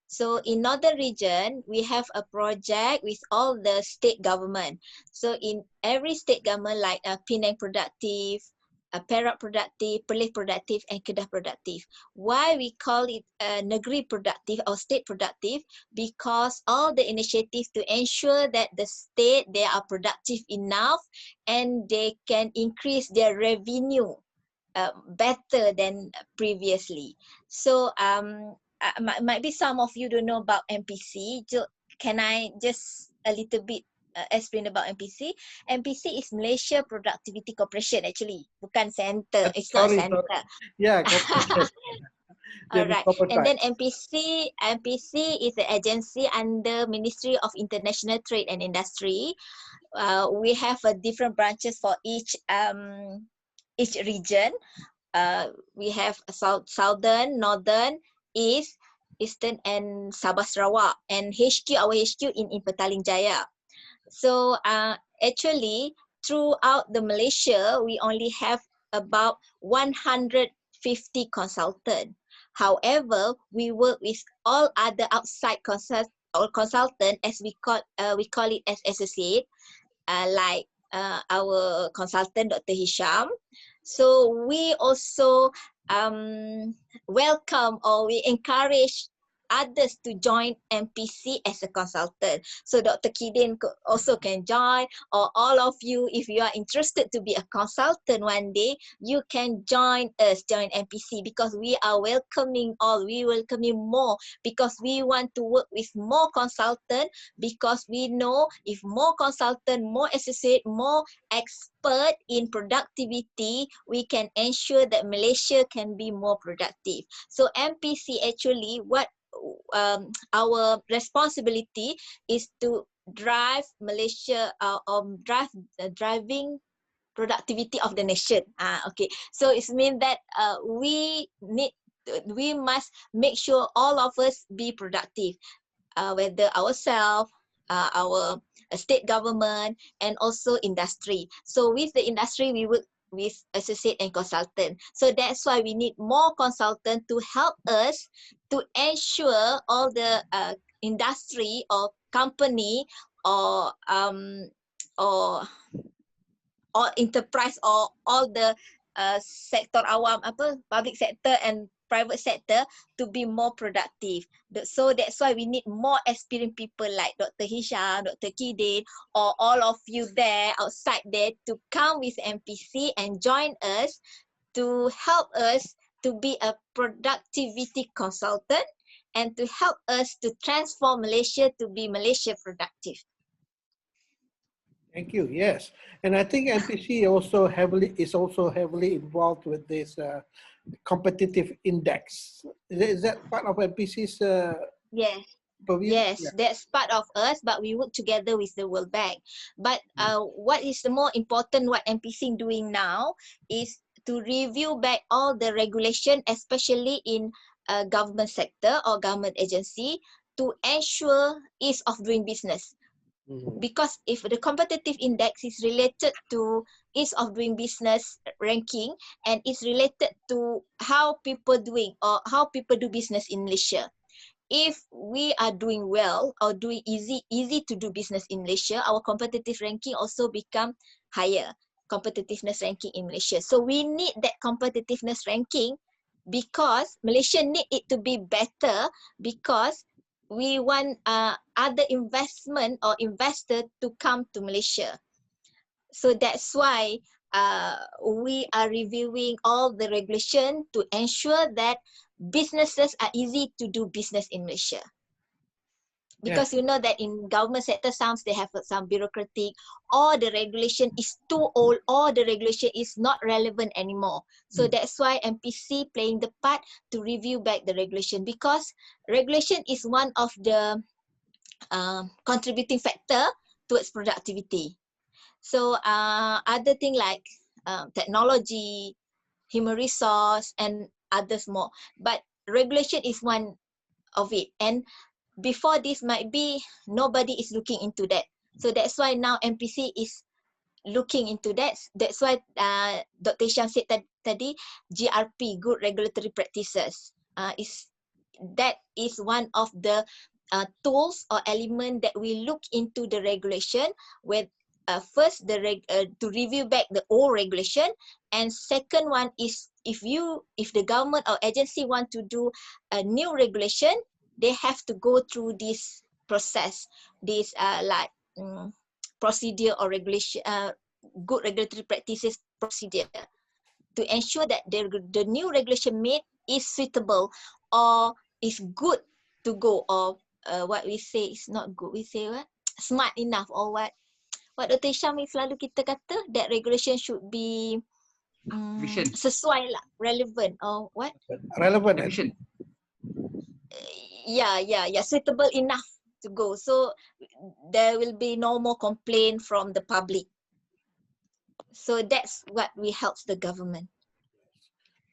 So in northern region, we have a project with all the state government. So in every state government, like Penang Productive, Perak Productive, Perlis Productive, and Kedah Productive. Why we call it Negeri Productive or State Productive? Because all the initiatives to ensure that the state, they are productive enough and they can increase their revenue better than previously. So might be some of you don't know about MPC. Can I just a little bit explain about MPC? MPC is Malaysia Productivity Corporation actually, bukan center. It's not Sorry, center. yeah, corporation. All right. And then corporatized. MPC is an agency under Ministry of International Trade and Industry. We have different branches for each region. We have southern, northern, eastern, and Sabah Sarawak. And our HQ in Petaling Jaya. So actually, throughout the Malaysia, we only have about 150 consultants. However, we work with all other outside consultant, as we call it as associate, like our consultant Dr. Hisham. So we also welcome, or we encourage others to join MPC as a consultant. So Dr. Kidin also can join, or all of you, if you are interested to be a consultant one day, you can join us, join MPC, because we are welcoming all, we welcome you more, because we want to work with more consultant, because we know if more consultant, more associate, more expert in productivity, we can ensure that Malaysia can be more productive. So MPC actually, what our responsibility is to drive Malaysia, driving productivity of the nation. Okay, so it means that we must make sure all of us be productive, whether ourselves, our state government, and also industry. So with the industry, we work with associate and consultant. So that's why we need more consultant to help us to ensure all the industry or company or enterprise or all the sektor awam, public sector and private sector, to be more productive. So that's why we need more experienced people like Dr. Hisham, Dr. Kidin, or all of you there outside there to come with MPC and join us to help us to be a productivity consultant and to help us to transform Malaysia to be Malaysia productive. Thank you. Yes, and I think MPC is also heavily involved with this competitive index. Is that part of MPC's? Yes. Purview? Yes, Yeah. that's part of us, but we work together with the World Bank. But what is the more important, what MPC doing now, is to review back all the regulation, especially in government sector or government agency, to ensure ease of doing business. Because if the competitive index is related to ease of doing business ranking, and is related to how people doing or how people do business in Malaysia. If we are doing well or doing easy to do business in Malaysia, our competitive ranking also become higher, competitiveness ranking in Malaysia. So we need that competitiveness ranking, because Malaysia need it to be better, because we want other investment or investor to come to Malaysia. So that's why we are reviewing all the regulation to ensure that businesses are easy to do business in Malaysia. Because you know that in government sector, some they have some bureaucratic, or the regulation is too old, or the regulation is not relevant anymore. So that's why MPC playing the part to review back the regulation, because regulation is one of the contributing factor towards productivity. So other thing like technology, human resource, and others more. But regulation is one of it. And before this might be, nobody is looking into that. So that's why now MPC is looking into that. That's why Dr. Hisham said tadi, GRP, good regulatory practices, that is one of the tools or element that we look into the regulation with. First, to review back the old regulation, and second one is if the government or agency want to do a new regulation, they have to go through this process, this procedure or regulation, good regulatory practices procedure, to ensure that the new regulation made is suitable or is good to go, or what we say is not good. We say what? Smart enough, or what? What Dr. Hisham selalu kita kata, that regulation should be sesuai lah, relevant, or what? Relevant. Yeah, suitable enough to go. So there will be no more complaint from the public. So that's what we help the government.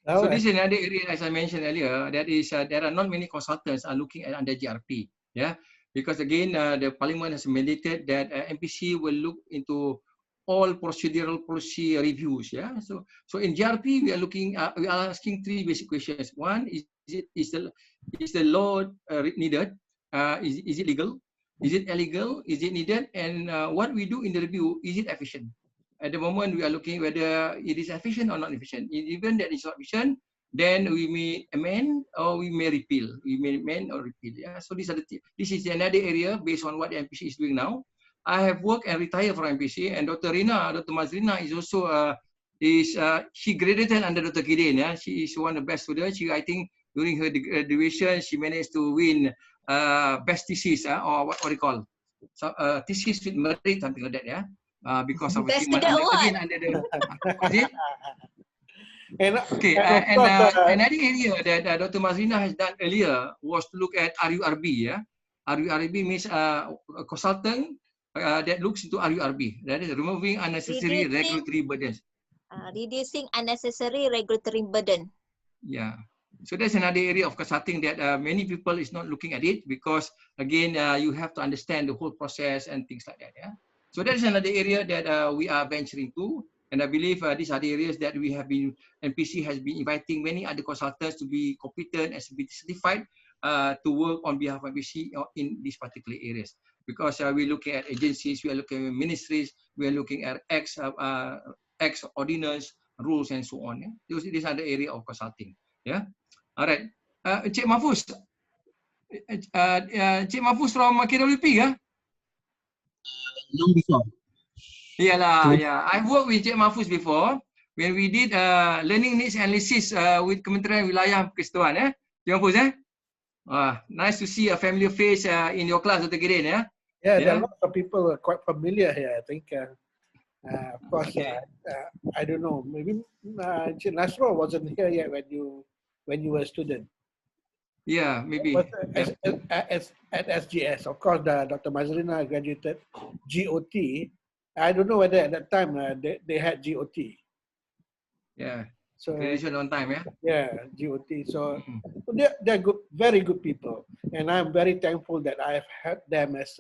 So this is another area, as I mentioned earlier, that is there are not many consultants are looking at under GRP. Yeah, because again, the Parliament has mandated that MPC will look into all procedural policy reviews. Yeah, so in GRP we are looking, we are asking three basic questions. One is the law needed? Is it legal? Is it illegal? Is it needed? And what we do in the review, is it efficient? At the moment, we are looking whether it is efficient or not efficient. Even that is not efficient, then we may amend or we may repeal. We may amend or repeal. Yeah. So this is another area based on what the MPC is doing now. I have worked and retired from MPC, and Dr. Mazrina is also she graduated under Dr. Gideon. Yeah, she is one of the best students. I think during her graduation, she managed to win best thesis or what do you call? So thesis with merit, something like that. Yeah. Because of best student award. Under the another area that Dr. Mazrina has done earlier was to look at RURB. Yeah, RURB means a consultant that looks into RURB. That is removing unnecessary regulatory burdens. Reducing unnecessary regulatory burden. Yeah. So that's another area of consulting that many people is not looking at it, because again you have to understand the whole process and things like that. Yeah. So that is another area that we are venturing to, and I believe these are the areas that we have been, MPC has been inviting many other consultants to be competent and to be certified to work on behalf of MPC in these particular areas. Because we're looking at agencies, we are looking at ministries, we are looking at ex ordinance, rules and so on. Yeah? These are the area of consulting. Yeah. All right. Encik Mahfuz. Encik Mahfuz from KWP ya? Long before. Iyalah, yeah. I've worked with Encik Mahfuz before when we did learning needs analysis with Kementerian Wilayah Persekutuan. Encik Mahfuz nice to see a familiar face in your class, Dr. Gideon. Yeah, there are lots of people quite familiar here. I think, of course, I don't know. Maybe Nasro wasn't here yet when you were a student. Yeah, maybe. But at SGS, of course, Dr. Mazrina graduated GOT. I don't know whether at that time they had GOT. Yeah. So graduation on time, yeah. Yeah, GOT. So they're good, very good people, and I'm very thankful that I've had them as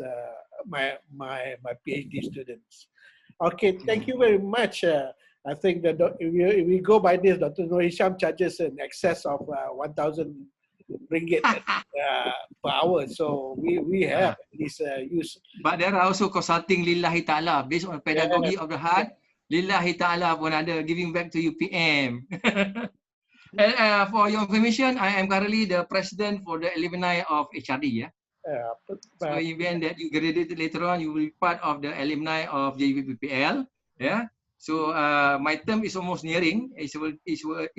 my PhD students. Okay, thank you very much. I think that if we go by this, Dr. Noor Hisham charges in excess of 1,000 ringgit per hour. So we have this use. But there are also consulting lillahi ta'ala based on pedagogy of the heart. Lillahi ta'ala pun ada, giving back to UPM. And for your information, I am currently the president for the alumni of HRD. Yeah. So even that you graduated later on, you will be part of the alumni of JPPL. Yeah. So my term is almost nearing. It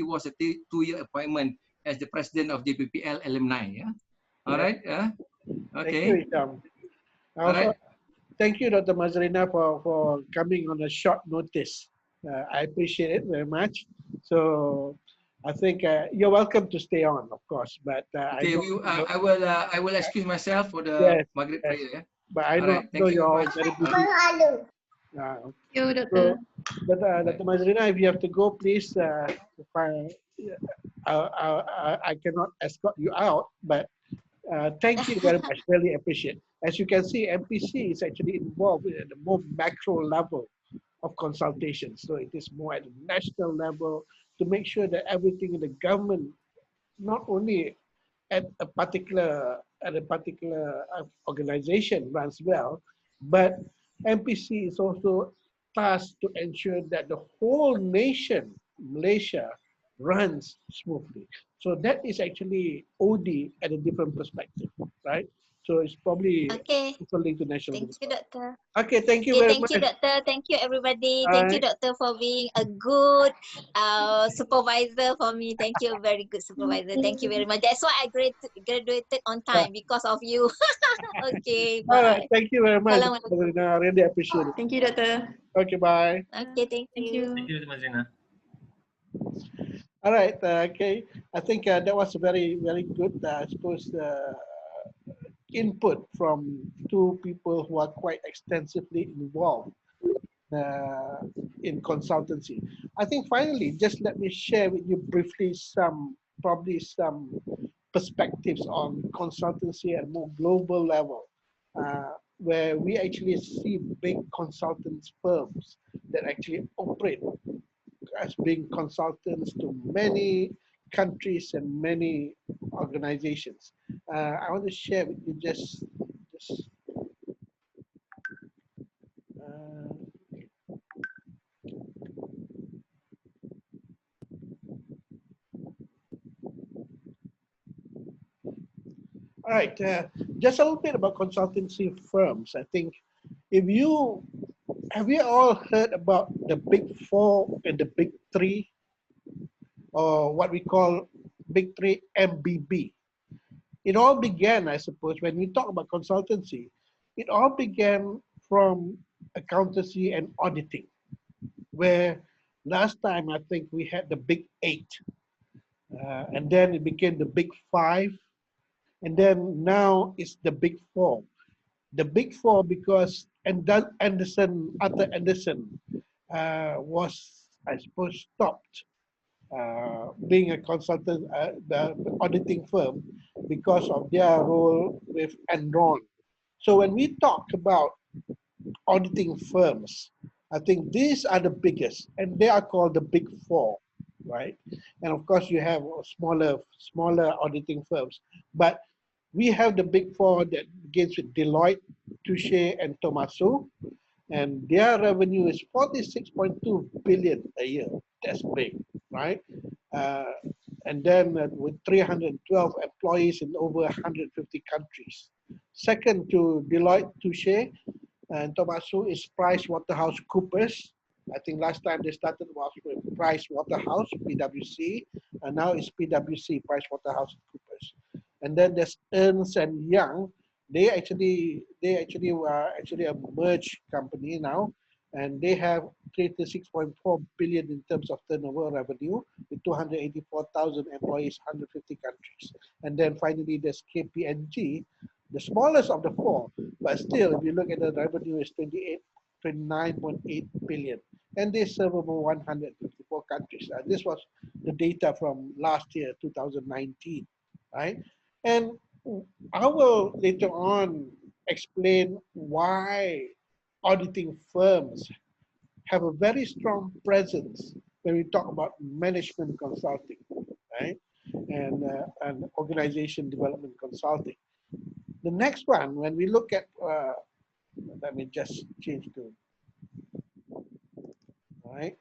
was a 2-year appointment as the president of JPPL alumni. Yeah. All right. Yeah. Okay. Thank you, all right. Thank you, Dr. Mazrina, for coming on a short notice. I appreciate it very much. So I think you're welcome to stay on, of course. But okay, I will excuse myself for the Maghrib prayer. Yeah? But I know you're all very busy. But Dr. Mazrina, if you have to go, please. I cannot escort you out, but thank you very much. Really appreciate it. As you can see, MPC is actually involved at the more macro level of consultation. So it is more at the national level to make sure that everything in the government, not only at a particular organization runs well, but MPC is also tasked to ensure that the whole nation, Malaysia, runs smoothly. So that is actually OD at a different perspective, right? So it's probably Okay. also linked to national. Thank you, Doctor. Okay, thank you Okay, very thank much. you, Doctor. Thank you, everybody. All Thank you, right. Doctor, for being a good supervisor for me. Thank you, very good supervisor. Thank you very much. That's why I graduated on time because of you. Okay, All right, bye. thank you very much, Assalamualaikum. Madrina. I really appreciate it. Thank you, Doctor. Okay, bye. Okay, thank you. Thank you, Mazrina. All right, okay. I think that was a very, very good, I suppose, input from two people who are quite extensively involved in consultancy. I think finally, just let me share with you briefly probably some perspectives on consultancy at a more global level, where we actually see big consultants firms that actually operate as being consultants to many countries and many organizations. I want to share with you just uh, all right, just a little bit about consultancy firms. I think if you have you all heard about the big four and the big three, or what we call big three MBB? It all began, I suppose, when we talk about consultancy, it all began from accountancy and auditing, where last time I think we had the big eight, and then it became the big five, and then now it's the big four. The big four because Arthur Anderson was, I suppose, stopped being a consultant, the auditing firm, because of their role with Enron. So when we talk about auditing firms, I think these are the biggest, and they are called the big four, right? And of course, you have smaller auditing firms, but we have the big four that begins with Deloitte, Touche, and Tomaso, and their revenue is 46.2 billion a year. That's big, right? Uh, and then with 312 employees in over 150 countries. Second to Deloitte, Touche, and Tomaso is Price Waterhouse Coopers. I think last time they started was with Price Waterhouse, PwC, and now it's PwC, Price Waterhouse Coopers. And then there's Ernst and Young. They actually were actually a merged company now, and they have 36.4 billion in terms of turnover revenue with 284,000 employees, 150 countries. And then finally there's KPMG, the smallest of the four, but still, if you look at the revenue, is 29.8 billion, and they serve over 154 countries. This was the data from last year, 2019, right? And I will later on explain why auditing firms have a very strong presence when we talk about management consulting, right? And organization development consulting. The next one, when we look at, let me just change to, all right?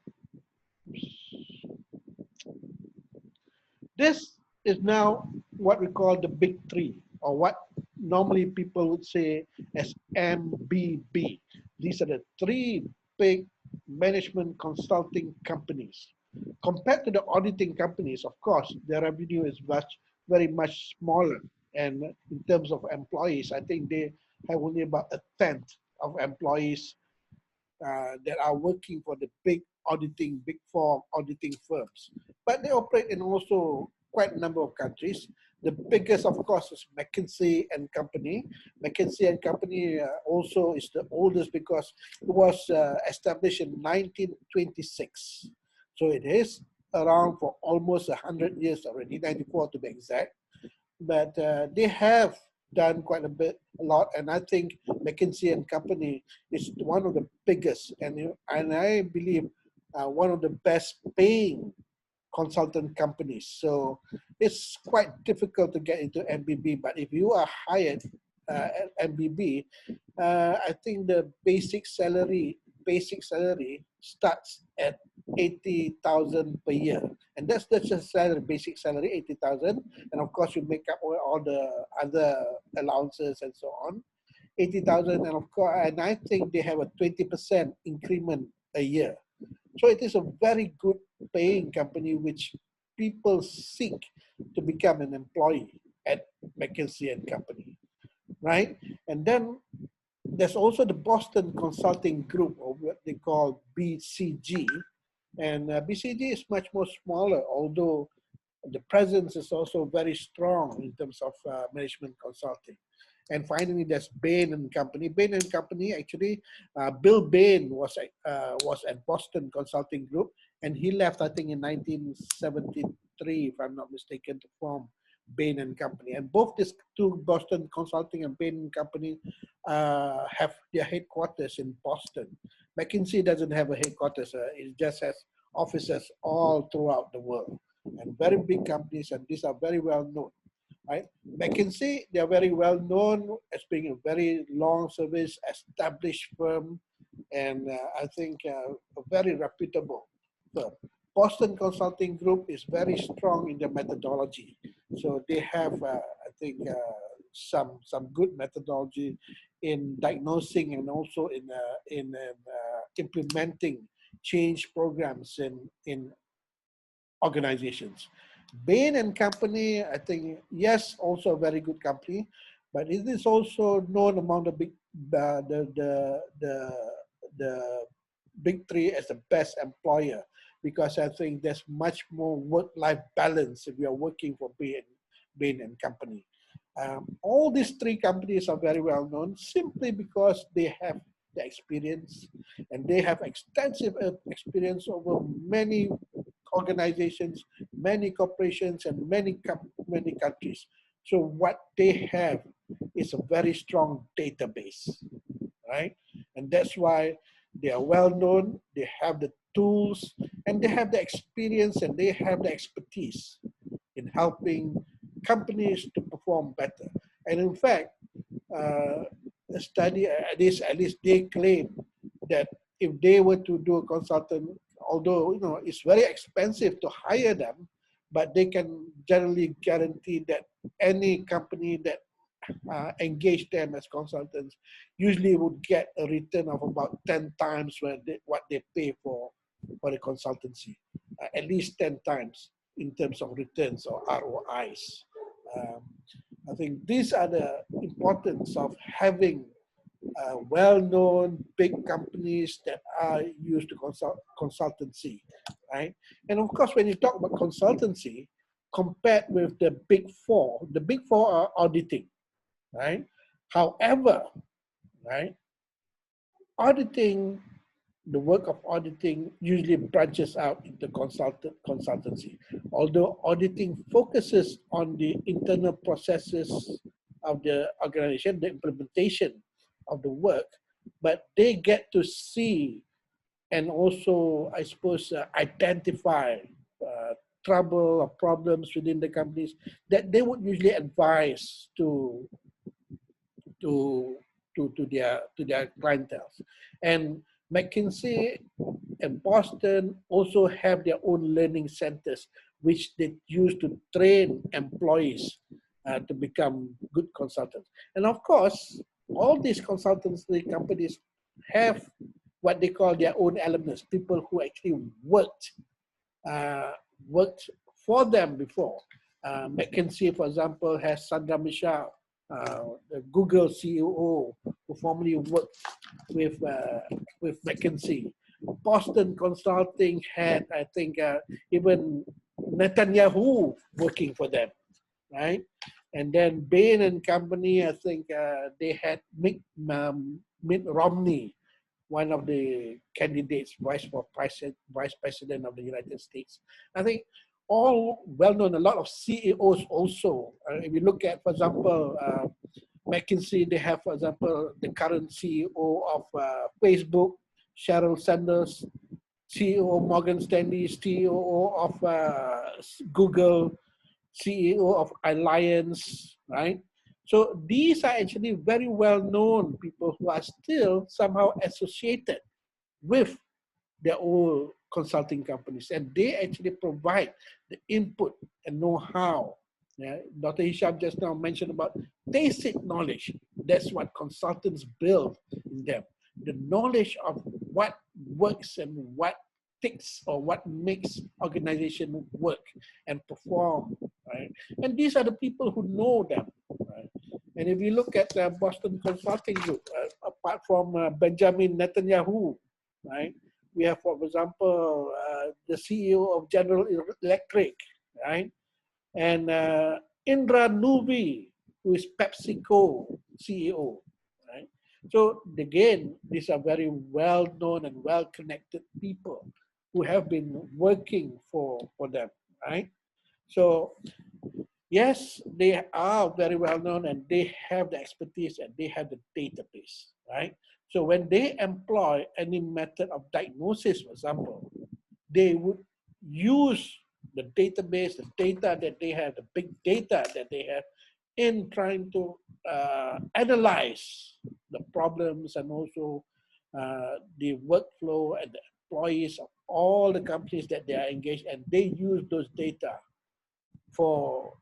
This is now what we call the big three, or what normally people would say as MBB. These are the three big management consulting companies. Compared to the auditing companies, of course, their revenue is very much smaller. And in terms of employees, I think they have only about a tenth of employees that are working for the big four auditing firms. But they operate in also quite a number of countries. The biggest, of course, is McKinsey and Company. McKinsey and Company also is the oldest because it was established in 1926. So it is around for almost 100 years already, 94 to be exact. But they have done quite a lot, and I think McKinsey and Company is one of the biggest, and I believe one of the best paying consultant companies. So it's quite difficult to get into MBB, but if you are hired at MBB, I think the basic salary starts at 80,000 per year, and that's just salary, basic salary, 80,000, and of course you make up all the other allowances and so on. 80,000, and of course, and I think they have a 20% increment a year. So it is a very good paying company which people seek to become an employee at McKinsey and Company, right? And then there's also the Boston Consulting Group, or what they call BCG. And BCG is much more smaller, although the presence is also very strong in terms of management consulting. And finally, there's Bain and Company. Bain and Company, actually, Bill Bain was at Boston Consulting Group, and he left, I think, in 1973, if I'm not mistaken, to form Bain and Company. And both these two, Boston Consulting and Bain and Company, have their headquarters in Boston. McKinsey doesn't have a headquarters. It just has offices all throughout the world, and very big companies, and these are very well known. Right? McKinsey, they are very well known as being a very long service established firm, and I think a very reputable firm. Boston Consulting Group is very strong in their methodology, so they have, I think, some good methodology in diagnosing and also in implementing change programs in organizations. Bain and Company, I think, yes, also a very good company, but it is also known among the big three as the best employer, because I think there's much more work-life balance if you are working for Bain and Company. All these three companies are very well known simply because they have the experience, and they have extensive experience over many organizations, many corporations, and many countries. So what they have is a very strong database, right? And that's why they are well known, they have the tools, and they have the experience, and they have the expertise in helping companies to perform better. And in fact, a study, at least they claim that if they were to do a consultant, although it's very expensive to hire them, but they can generally guarantee that any company that engage them as consultants usually would get a return of about 10 times what they pay for the consultancy, at least 10 times in terms of returns or ROIs. I think these are the importance of having well-known big companies that are used to consultancy, right? And of course, when you talk about consultancy, compared with the big four are auditing, right? However, right, auditing, the work of auditing usually branches out into consultancy. Although auditing focuses on the internal processes of the organization, the implementation of the work, but they get to see and also, I suppose, identify trouble or problems within the companies that they would usually advise to their clientele. And McKinsey and Boston also have their own learning centers, which they use to train employees to become good consultants. And of course, all these consultancy companies have what they call their own alumnus, people who actually worked for them before. McKinsey, for example, has Sandra Michel, the Google CEO, who formerly worked with McKinsey. Boston Consulting had, I think, even Netanyahu working for them, right? And then Bain and Company, I think they had Mitt Romney, one of the candidates, vice president of the United States. I think all well known, a lot of CEOs also. If you look at, for example, McKinsey, they have, for example, the current CEO of Facebook, Sheryl Sanders, CEO of Morgan Stanley, CEO of Google, CEO of Alliance, right? So these are actually very well-known people who are still somehow associated with their old consulting companies, and they actually provide the input and know-how. Yeah, Dr. Hisham just now mentioned about basic knowledge. That's what consultants build in them. The knowledge of what works and what ticks or what makes organization work and perform, right? And these are the people who know them, right? And if you look at Boston Consulting Group, apart from Benjamin Netanyahu, right? We have, for example, the CEO of General Electric, right? And Indra Nubi, who is PepsiCo CEO, right? So again, these are very well-known and well-connected people who have been working for them, right? So yes, they are very well-known and they have the expertise and they have the database, right? So when they employ any method of diagnosis, for example, they would use the database, the data that they have, the big data that they have in trying to analyze the problems and also the workflow and the employees of all the companies that they are engaged, and they use those data for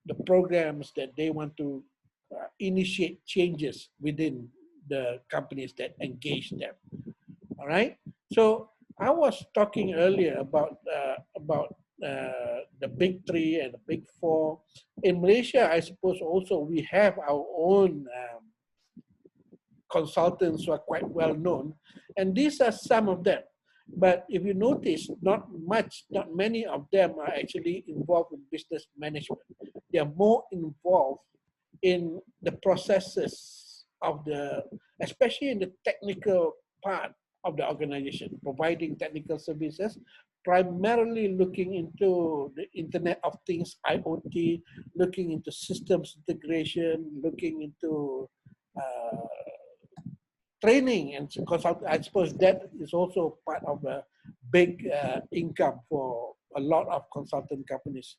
the programs that they want to initiate changes within the companies that engage them. All right. So I was talking earlier about the big three and the big four. In Malaysia, I suppose also we have our own consultants who are quite well known, and these are some of them. But if you notice, not many of them are actually involved in business management. They are more involved in the processes of especially in the technical part of the organization, providing technical services, primarily looking into the Internet of Things, IoT, looking into systems integration, looking into training and consult. I suppose that is also part of a big income for a lot of consultancy companies,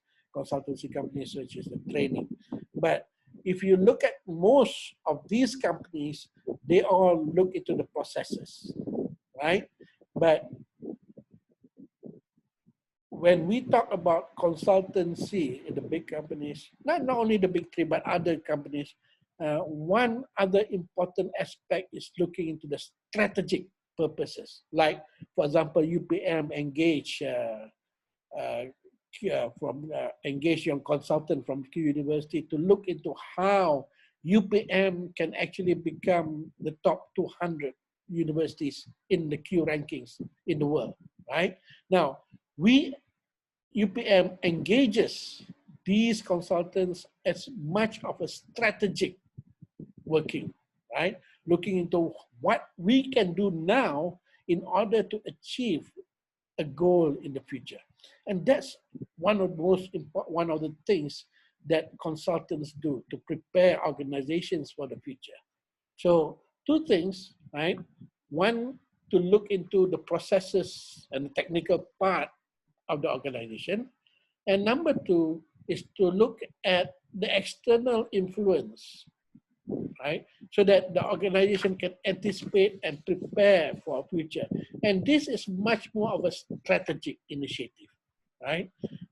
such as the training. But if you look at most of these companies, they all look into the processes, right? But when we talk about consultancy in the big companies, not only the big three, but other companies, one other important aspect is looking into the strategic purposes. Like, for example, UPM engage engage young consultant from Q University to look into how UPM can actually become the top 200 universities in the Q rankings in the world, right? Now, UPM engages these consultants as much of a strategic working, right? Looking into what we can do now in order to achieve a goal in the future. And that's one of the things that consultants do to prepare organizations for the future. So two things, right? One, to look into the processes and the technical part of the organization. And number two is to look at the external influence, right? So that the organization can anticipate and prepare for a future. And this is much more of a strategic initiative, right?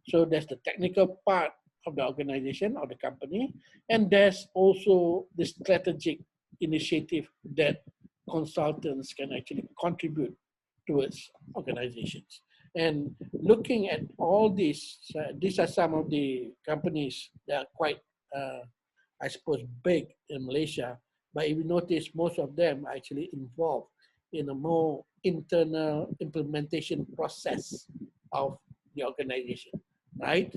So there's the technical part of the organization or the company, and there's also the strategic initiative that consultants can actually contribute towards organizations. And looking at all these are some of the companies that are quite, I suppose, big in Malaysia. But if you notice, most of them are actually involved in a more internal implementation process of the organization, right?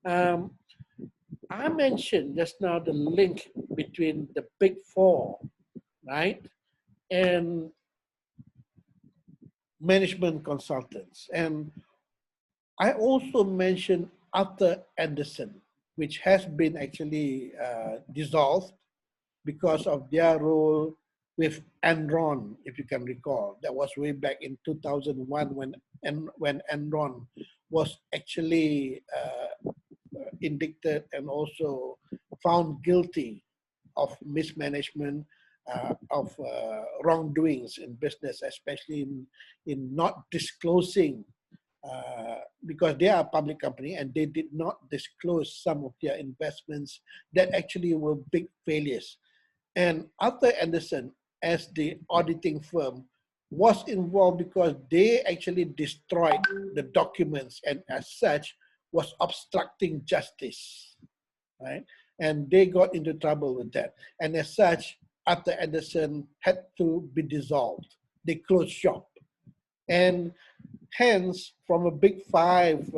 I mentioned just now the link between the big four, right, and management consultants. And I also mentioned Arthur Anderson, which has been actually dissolved because of their role with Enron, if you can recall. That was way back in 2001 when Enron was actually indicted and also found guilty of mismanagement, of wrongdoings in business, especially in not disclosing because they are a public company and they did not disclose some of their investments that actually were big failures. And Arthur Andersen, as the auditing firm, was involved because they actually destroyed the documents and as such was obstructing justice, right? And they got into trouble with that. And as such, Arthur Andersen had to be dissolved. They closed shop. And hence, from a big five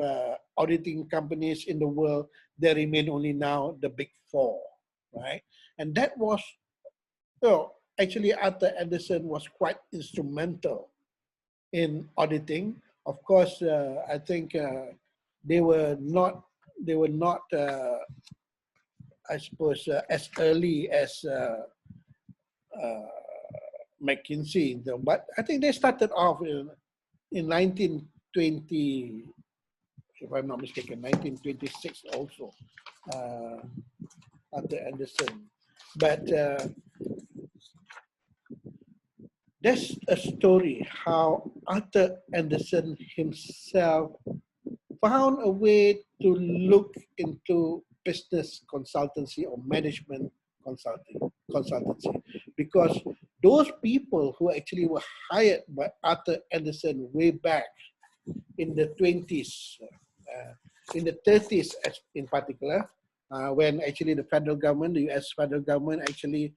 auditing companies in the world, there remain only now the big four, right? And that was, actually Arthur Andersen was quite instrumental in auditing. Of course, I think they were not, I suppose, as early as McKinsey, but I think they started off in 1920, if I'm not mistaken, 1926 also, Arthur Andersen. But there's a story how Arthur Andersen himself found a way to look into business consultancy or management consultancy, because those people who actually were hired by Arthur Andersen way back in the 20s, in the 30s in particular, when actually the federal government, the US federal government actually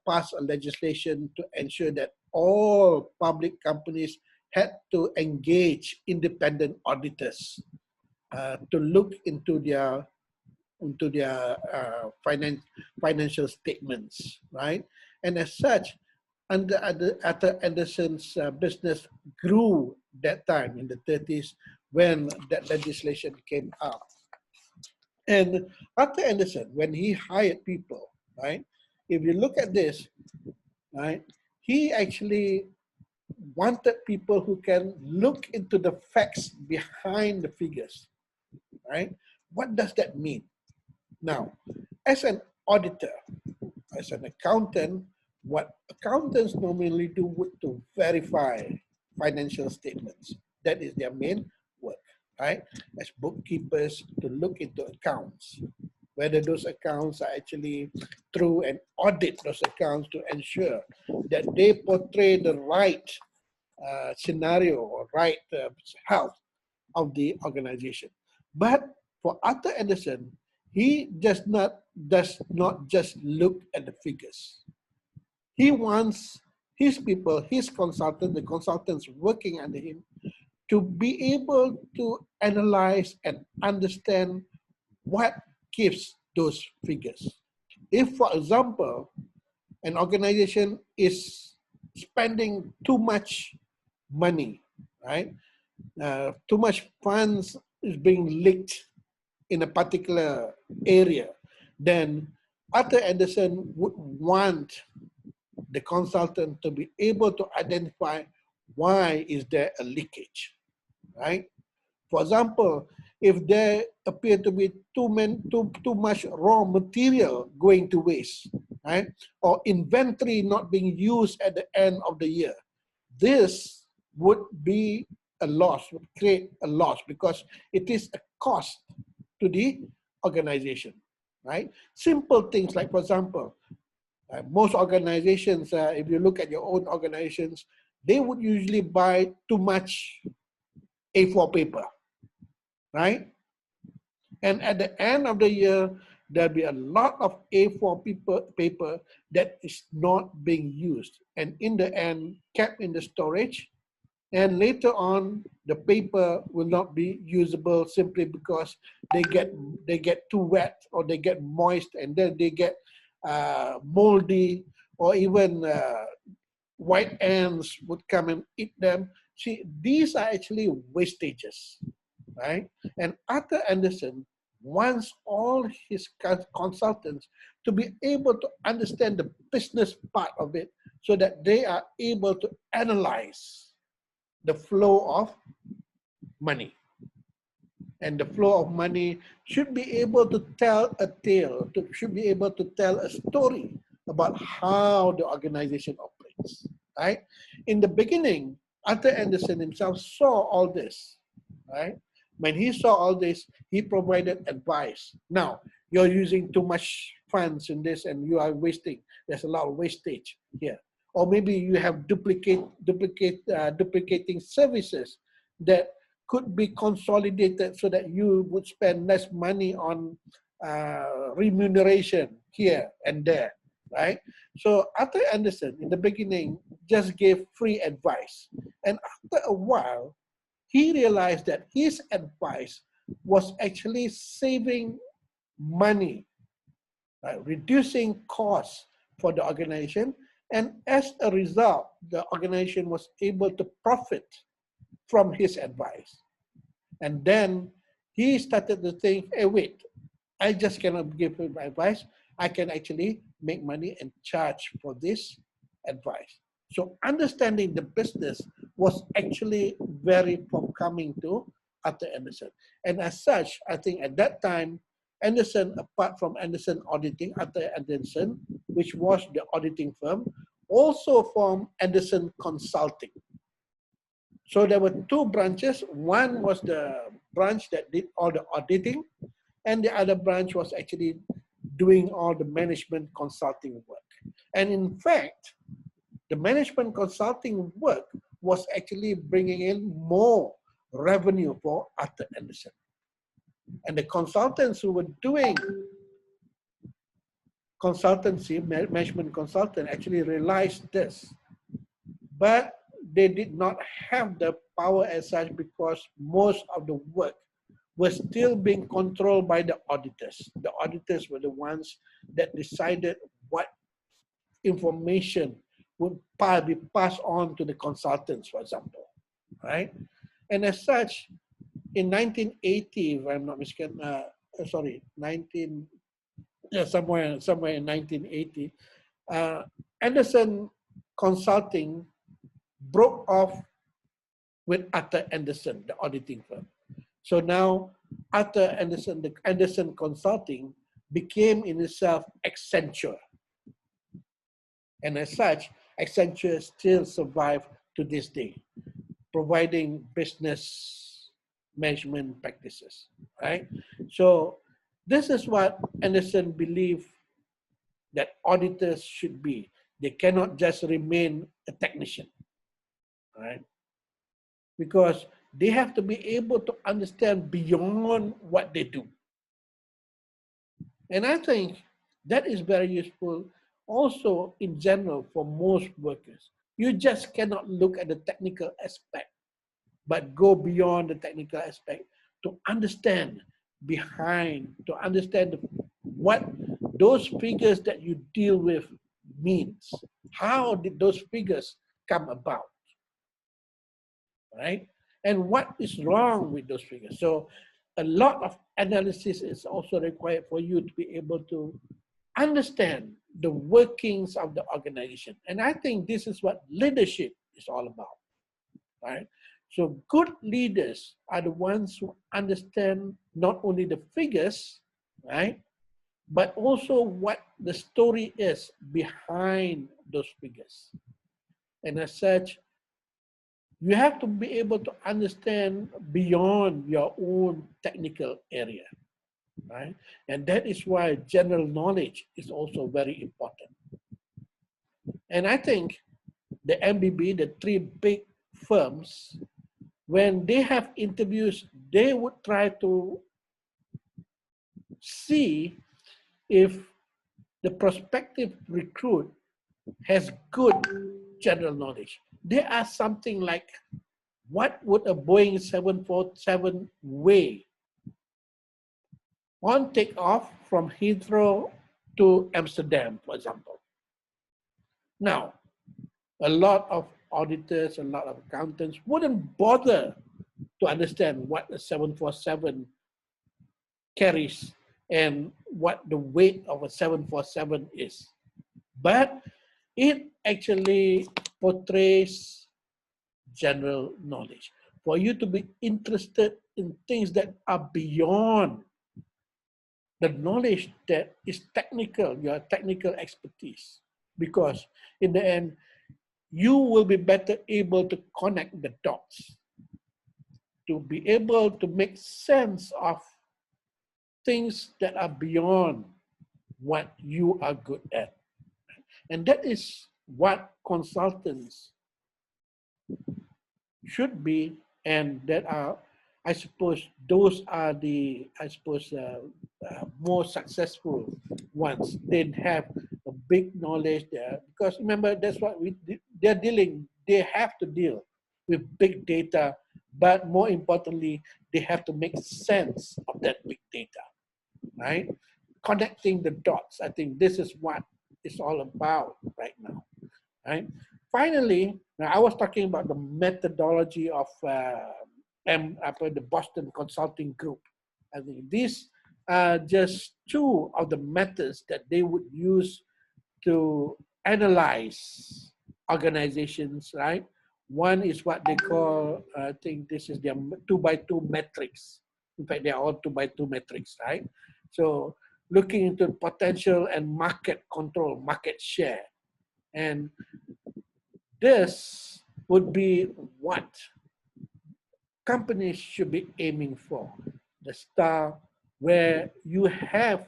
passed a legislation to ensure that all public companies had to engage independent auditors to look into their financial statements, right? And as such, under Arthur Andersen's business grew that time in the 30s when that legislation came out. And Arthur Andersen, when he hired people, right? If you look at this, right, he actually wanted people who can look into the facts behind the figures, right? What does that mean? Now, as an auditor, as an accountant, what accountants normally do would to verify financial statements. That is their main work, right? As bookkeepers, to look into accounts, whether those accounts are actually true, and audit those accounts to ensure that they portray the right scenario or right health of the organization. But for Arthur Andersen, he does not just look at the figures. He wants his people, his consultants, the consultants working under him, to be able to analyze and understand what gives those figures. If, for example, an organization is spending too much money, right? Too much funds is being leaked in a particular area, then Arthur Andersen would want the consultant to be able to identify why is there a leakage, right? For example, if there appear to be too much raw material going to waste, right? Or inventory not being used at the end of the year, this would be a loss, would create a loss because it is a cost to the organization, right? Simple things like, for example, most organizations, if you look at your own organizations, they would usually buy too much A4 paper, right? And at the end of the year, there'll be a lot of A4 paper that is not being used, and in the end, kept in the storage. And later on, the paper will not be usable simply because they get too wet or they get moist, and then they get moldy, or even white ants would come and eat them. See, these are actually wastages, right? And Arthur Andersen wants all his consultants to be able to understand the business part of it so that they are able to analyze the flow of money. And the flow of money should be able to tell a tale, should be able to tell a story about how the organization operates, right? In the beginning, Arthur Andersen himself saw all this, right? When he saw all this, he provided advice. Now, you're using too much funds in this and you are wasting. There's a lot of wastage here. Or maybe you have duplicating services that could be consolidated so that you would spend less money on remuneration here and there, right? So Arthur Andersen, in the beginning, just gave free advice. And after a while, he realized that his advice was actually saving money, right? Reducing costs for the organization. And as a result, the organization was able to profit from his advice. And then he started to think, hey, wait, I just cannot give him advice. I can actually make money and charge for this advice. So understanding the business was actually very forthcoming to Arthur Andersen. And as such, I think at that time, Andersen, apart from Andersen Auditing, Arthur Andersen, which was the auditing firm, also formed Andersen Consulting. So there were two branches. One was the branch that did all the auditing, and the other branch was actually doing all the management consulting work. And in fact, the management consulting work was actually bringing in more revenue for Arthur Andersen. And the consultants who were doing consultancy, management consultant, actually realized this. But they did not have the power as such because most of the work was still being controlled by the auditors. The auditors were the ones that decided what information would be passed on to the consultants, for example, right? And as such, in 1980, if I'm not mistaken, somewhere in 1980, Andersen Consulting broke off with Arthur Andersen, the auditing firm. So now Arthur Andersen, the Andersen Consulting, became in itself Accenture. And as such, Accenture still survives to this day, providing business management practices, right? So this is what Andersen believed that auditors should be. They cannot just remain a technician, right? Because they have to be able to understand beyond what they do. And I think that is very useful also in general for most workers. You just cannot look at the technical aspect, but go beyond the technical aspect to understand behind, to understand what those figures that you deal with means. How did those figures come about, right? And what is wrong with those figures? So a lot of analysis is also required for you to be able to understand the workings of the organization. And I think this is what leadership is all about, right? So good leaders are the ones who understand not only the figures, right, but also what the story is behind those figures. And as such, you have to be able to understand beyond your own technical area, right? And that is why general knowledge is also very important. And I think the MBB, the three big firms, when they have interviews, they would try to see if the prospective recruit has good general knowledge. They ask something like, what would a Boeing 747 weigh on takeoff from Heathrow to Amsterdam, for example? Now, a lot of auditors, a lot of accountants wouldn't bother to understand what a 747 carries and what the weight of a 747 is. But it actually portrays general knowledge. For you to be interested in things that are beyond the knowledge that is technical, your technical expertise. Because in the end, you will be better able to connect the dots, to be able to make sense of things that are beyond what you are good at. And that is what consultants should be, and that are, I suppose, those are the, more successful ones. They have a big knowledge there, because remember, that's what they're dealing, they have to deal with big data, but more importantly, they have to make sense of that big data, right? Connecting the dots. I think this is what it's all about right now, right? Finally, now I was talking about the methodology of the Boston Consulting Group. I think these are just two of the methods that they would use to analyze organizations, right? One is what they call, I think this is their 2x2 metrics. In fact, they are all 2x2 metrics, right? So looking into potential and market control, market share. And this would be what companies should be aiming for. The star where you have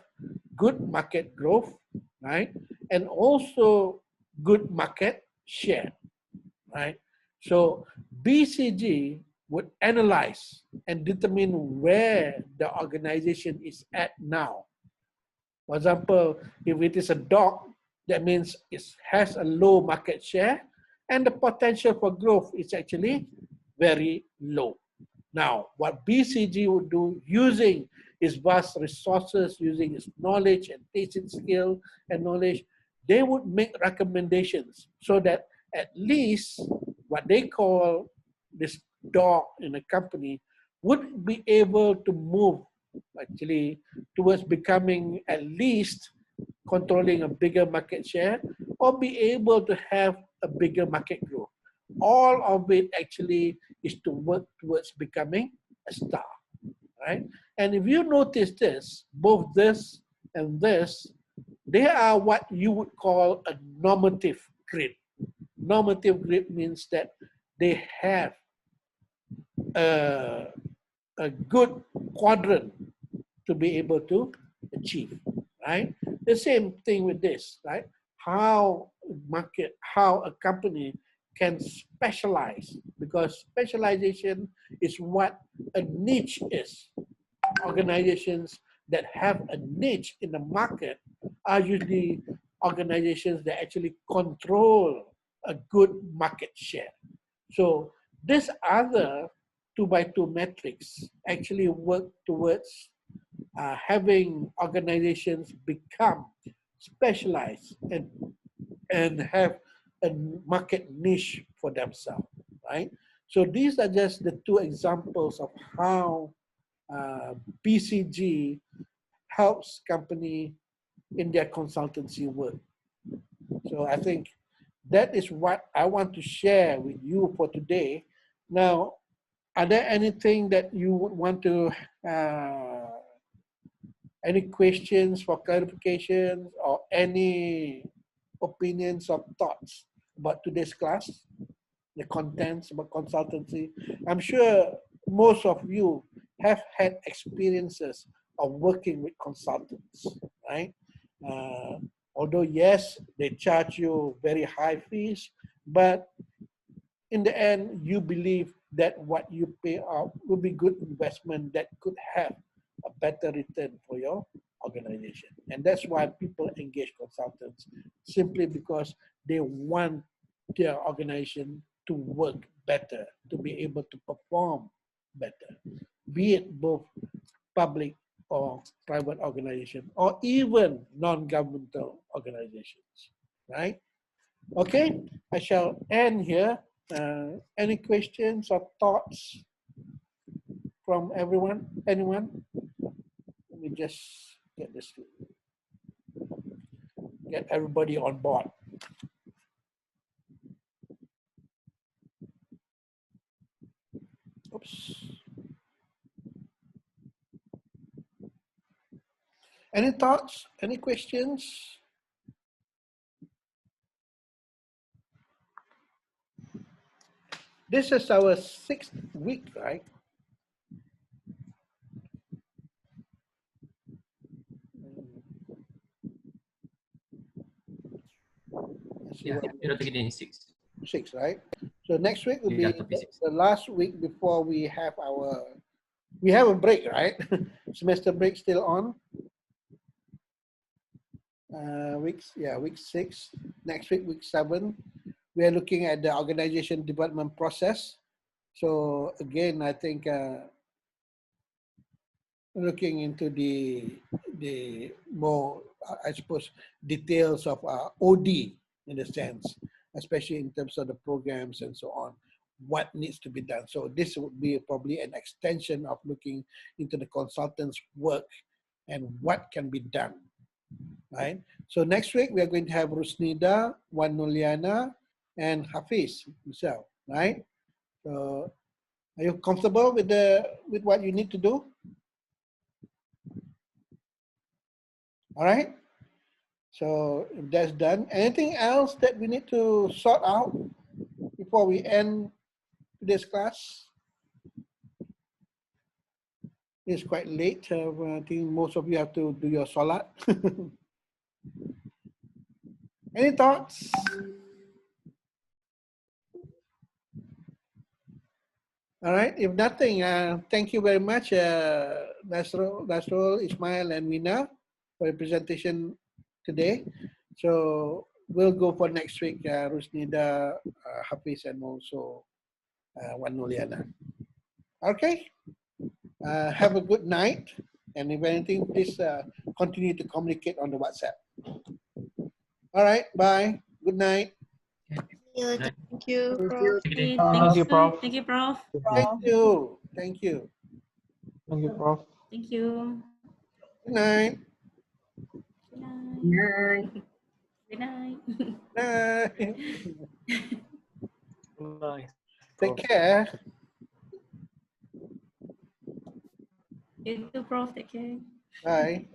good market growth, right? And also good market share, right? So BCG would analyze and determine where the organization is at now. For example, if it is a dog, that means it has a low market share and the potential for growth is actually very low. Now, what BCG would do using its vast resources, using its knowledge and teaching skill and knowledge, they would make recommendations so that at least what they call this dog in a company would be able to move actually towards becoming at least controlling a bigger market share or be able to have a bigger market growth. All of it actually is to work towards becoming a star, right? And if you notice this, both this and this, they are what you would call a normative grid. Normative grid means that they have a good quadrant to be able to achieve, right? The same thing with this, right? How a company can specialize, because specialization is what a niche is. Organizations that have a niche in the market are usually organizations that actually control a good market share. So this other 2x2 metrics actually work towards having organizations become specialized and have a market niche for themselves, right? So these are just the two examples of how BCG helps company in their consultancy work. So I think that is what I want to share with you for today. Now, are there anything that you would want to, any questions for clarifications or any opinions or thoughts about today's class, the contents about consultancy? I'm sure most of you have had experiences of working with consultants, right? Although yes, they charge you very high fees, but in the end, you believe that what you pay out will be good investment that could have a better return for your organization. And that's why people engage consultants, simply because they want their organization to work better, to be able to perform better, be it both public or private organization, or even non-governmental organizations, right? Okay, I shall end here. Any questions or thoughts from everyone? Anyone? Let me just get this, get everybody on board. Oops. Any thoughts? Any questions? This is our 6th week, right? Yeah, you're taking in 6. 6, right? So next week will Yeah, be topic 6. the last week before we have a break, right? Semester break still on. Week 6. Next week, week 7. We are looking at the organization development process. So again, I think looking into the more, I suppose, details of OD in a sense, especially in terms of the programs and so on, what needs to be done. So this would be probably an extension of looking into the consultant's work and what can be done, right? So next week, we are going to have Rusnida, Wan Nuliana, and Hafiz himself, right? So are you comfortable with what you need to do? All right. So if that's done, anything else that we need to sort out before we end today's class? It's quite late. I think most of you have to do your salat. Any thoughts? All right. If nothing, thank you very much, Nasrul, Ismail, and Mina for the presentation today. So we'll go for next week, Rusnida, Hafiz, and also Wan Nuliana. Okay. Have a good night. And if anything, please continue to communicate on the WhatsApp. All right. Bye. Good night. Thank you, Prof. Thank you, Prof. Thank you, Prof. Thank you. Thank you. Thank you, Prof. Thank you. Good night. Good night. Good night. Night. Nice. Take care. You too, Prof. Take care. Bye.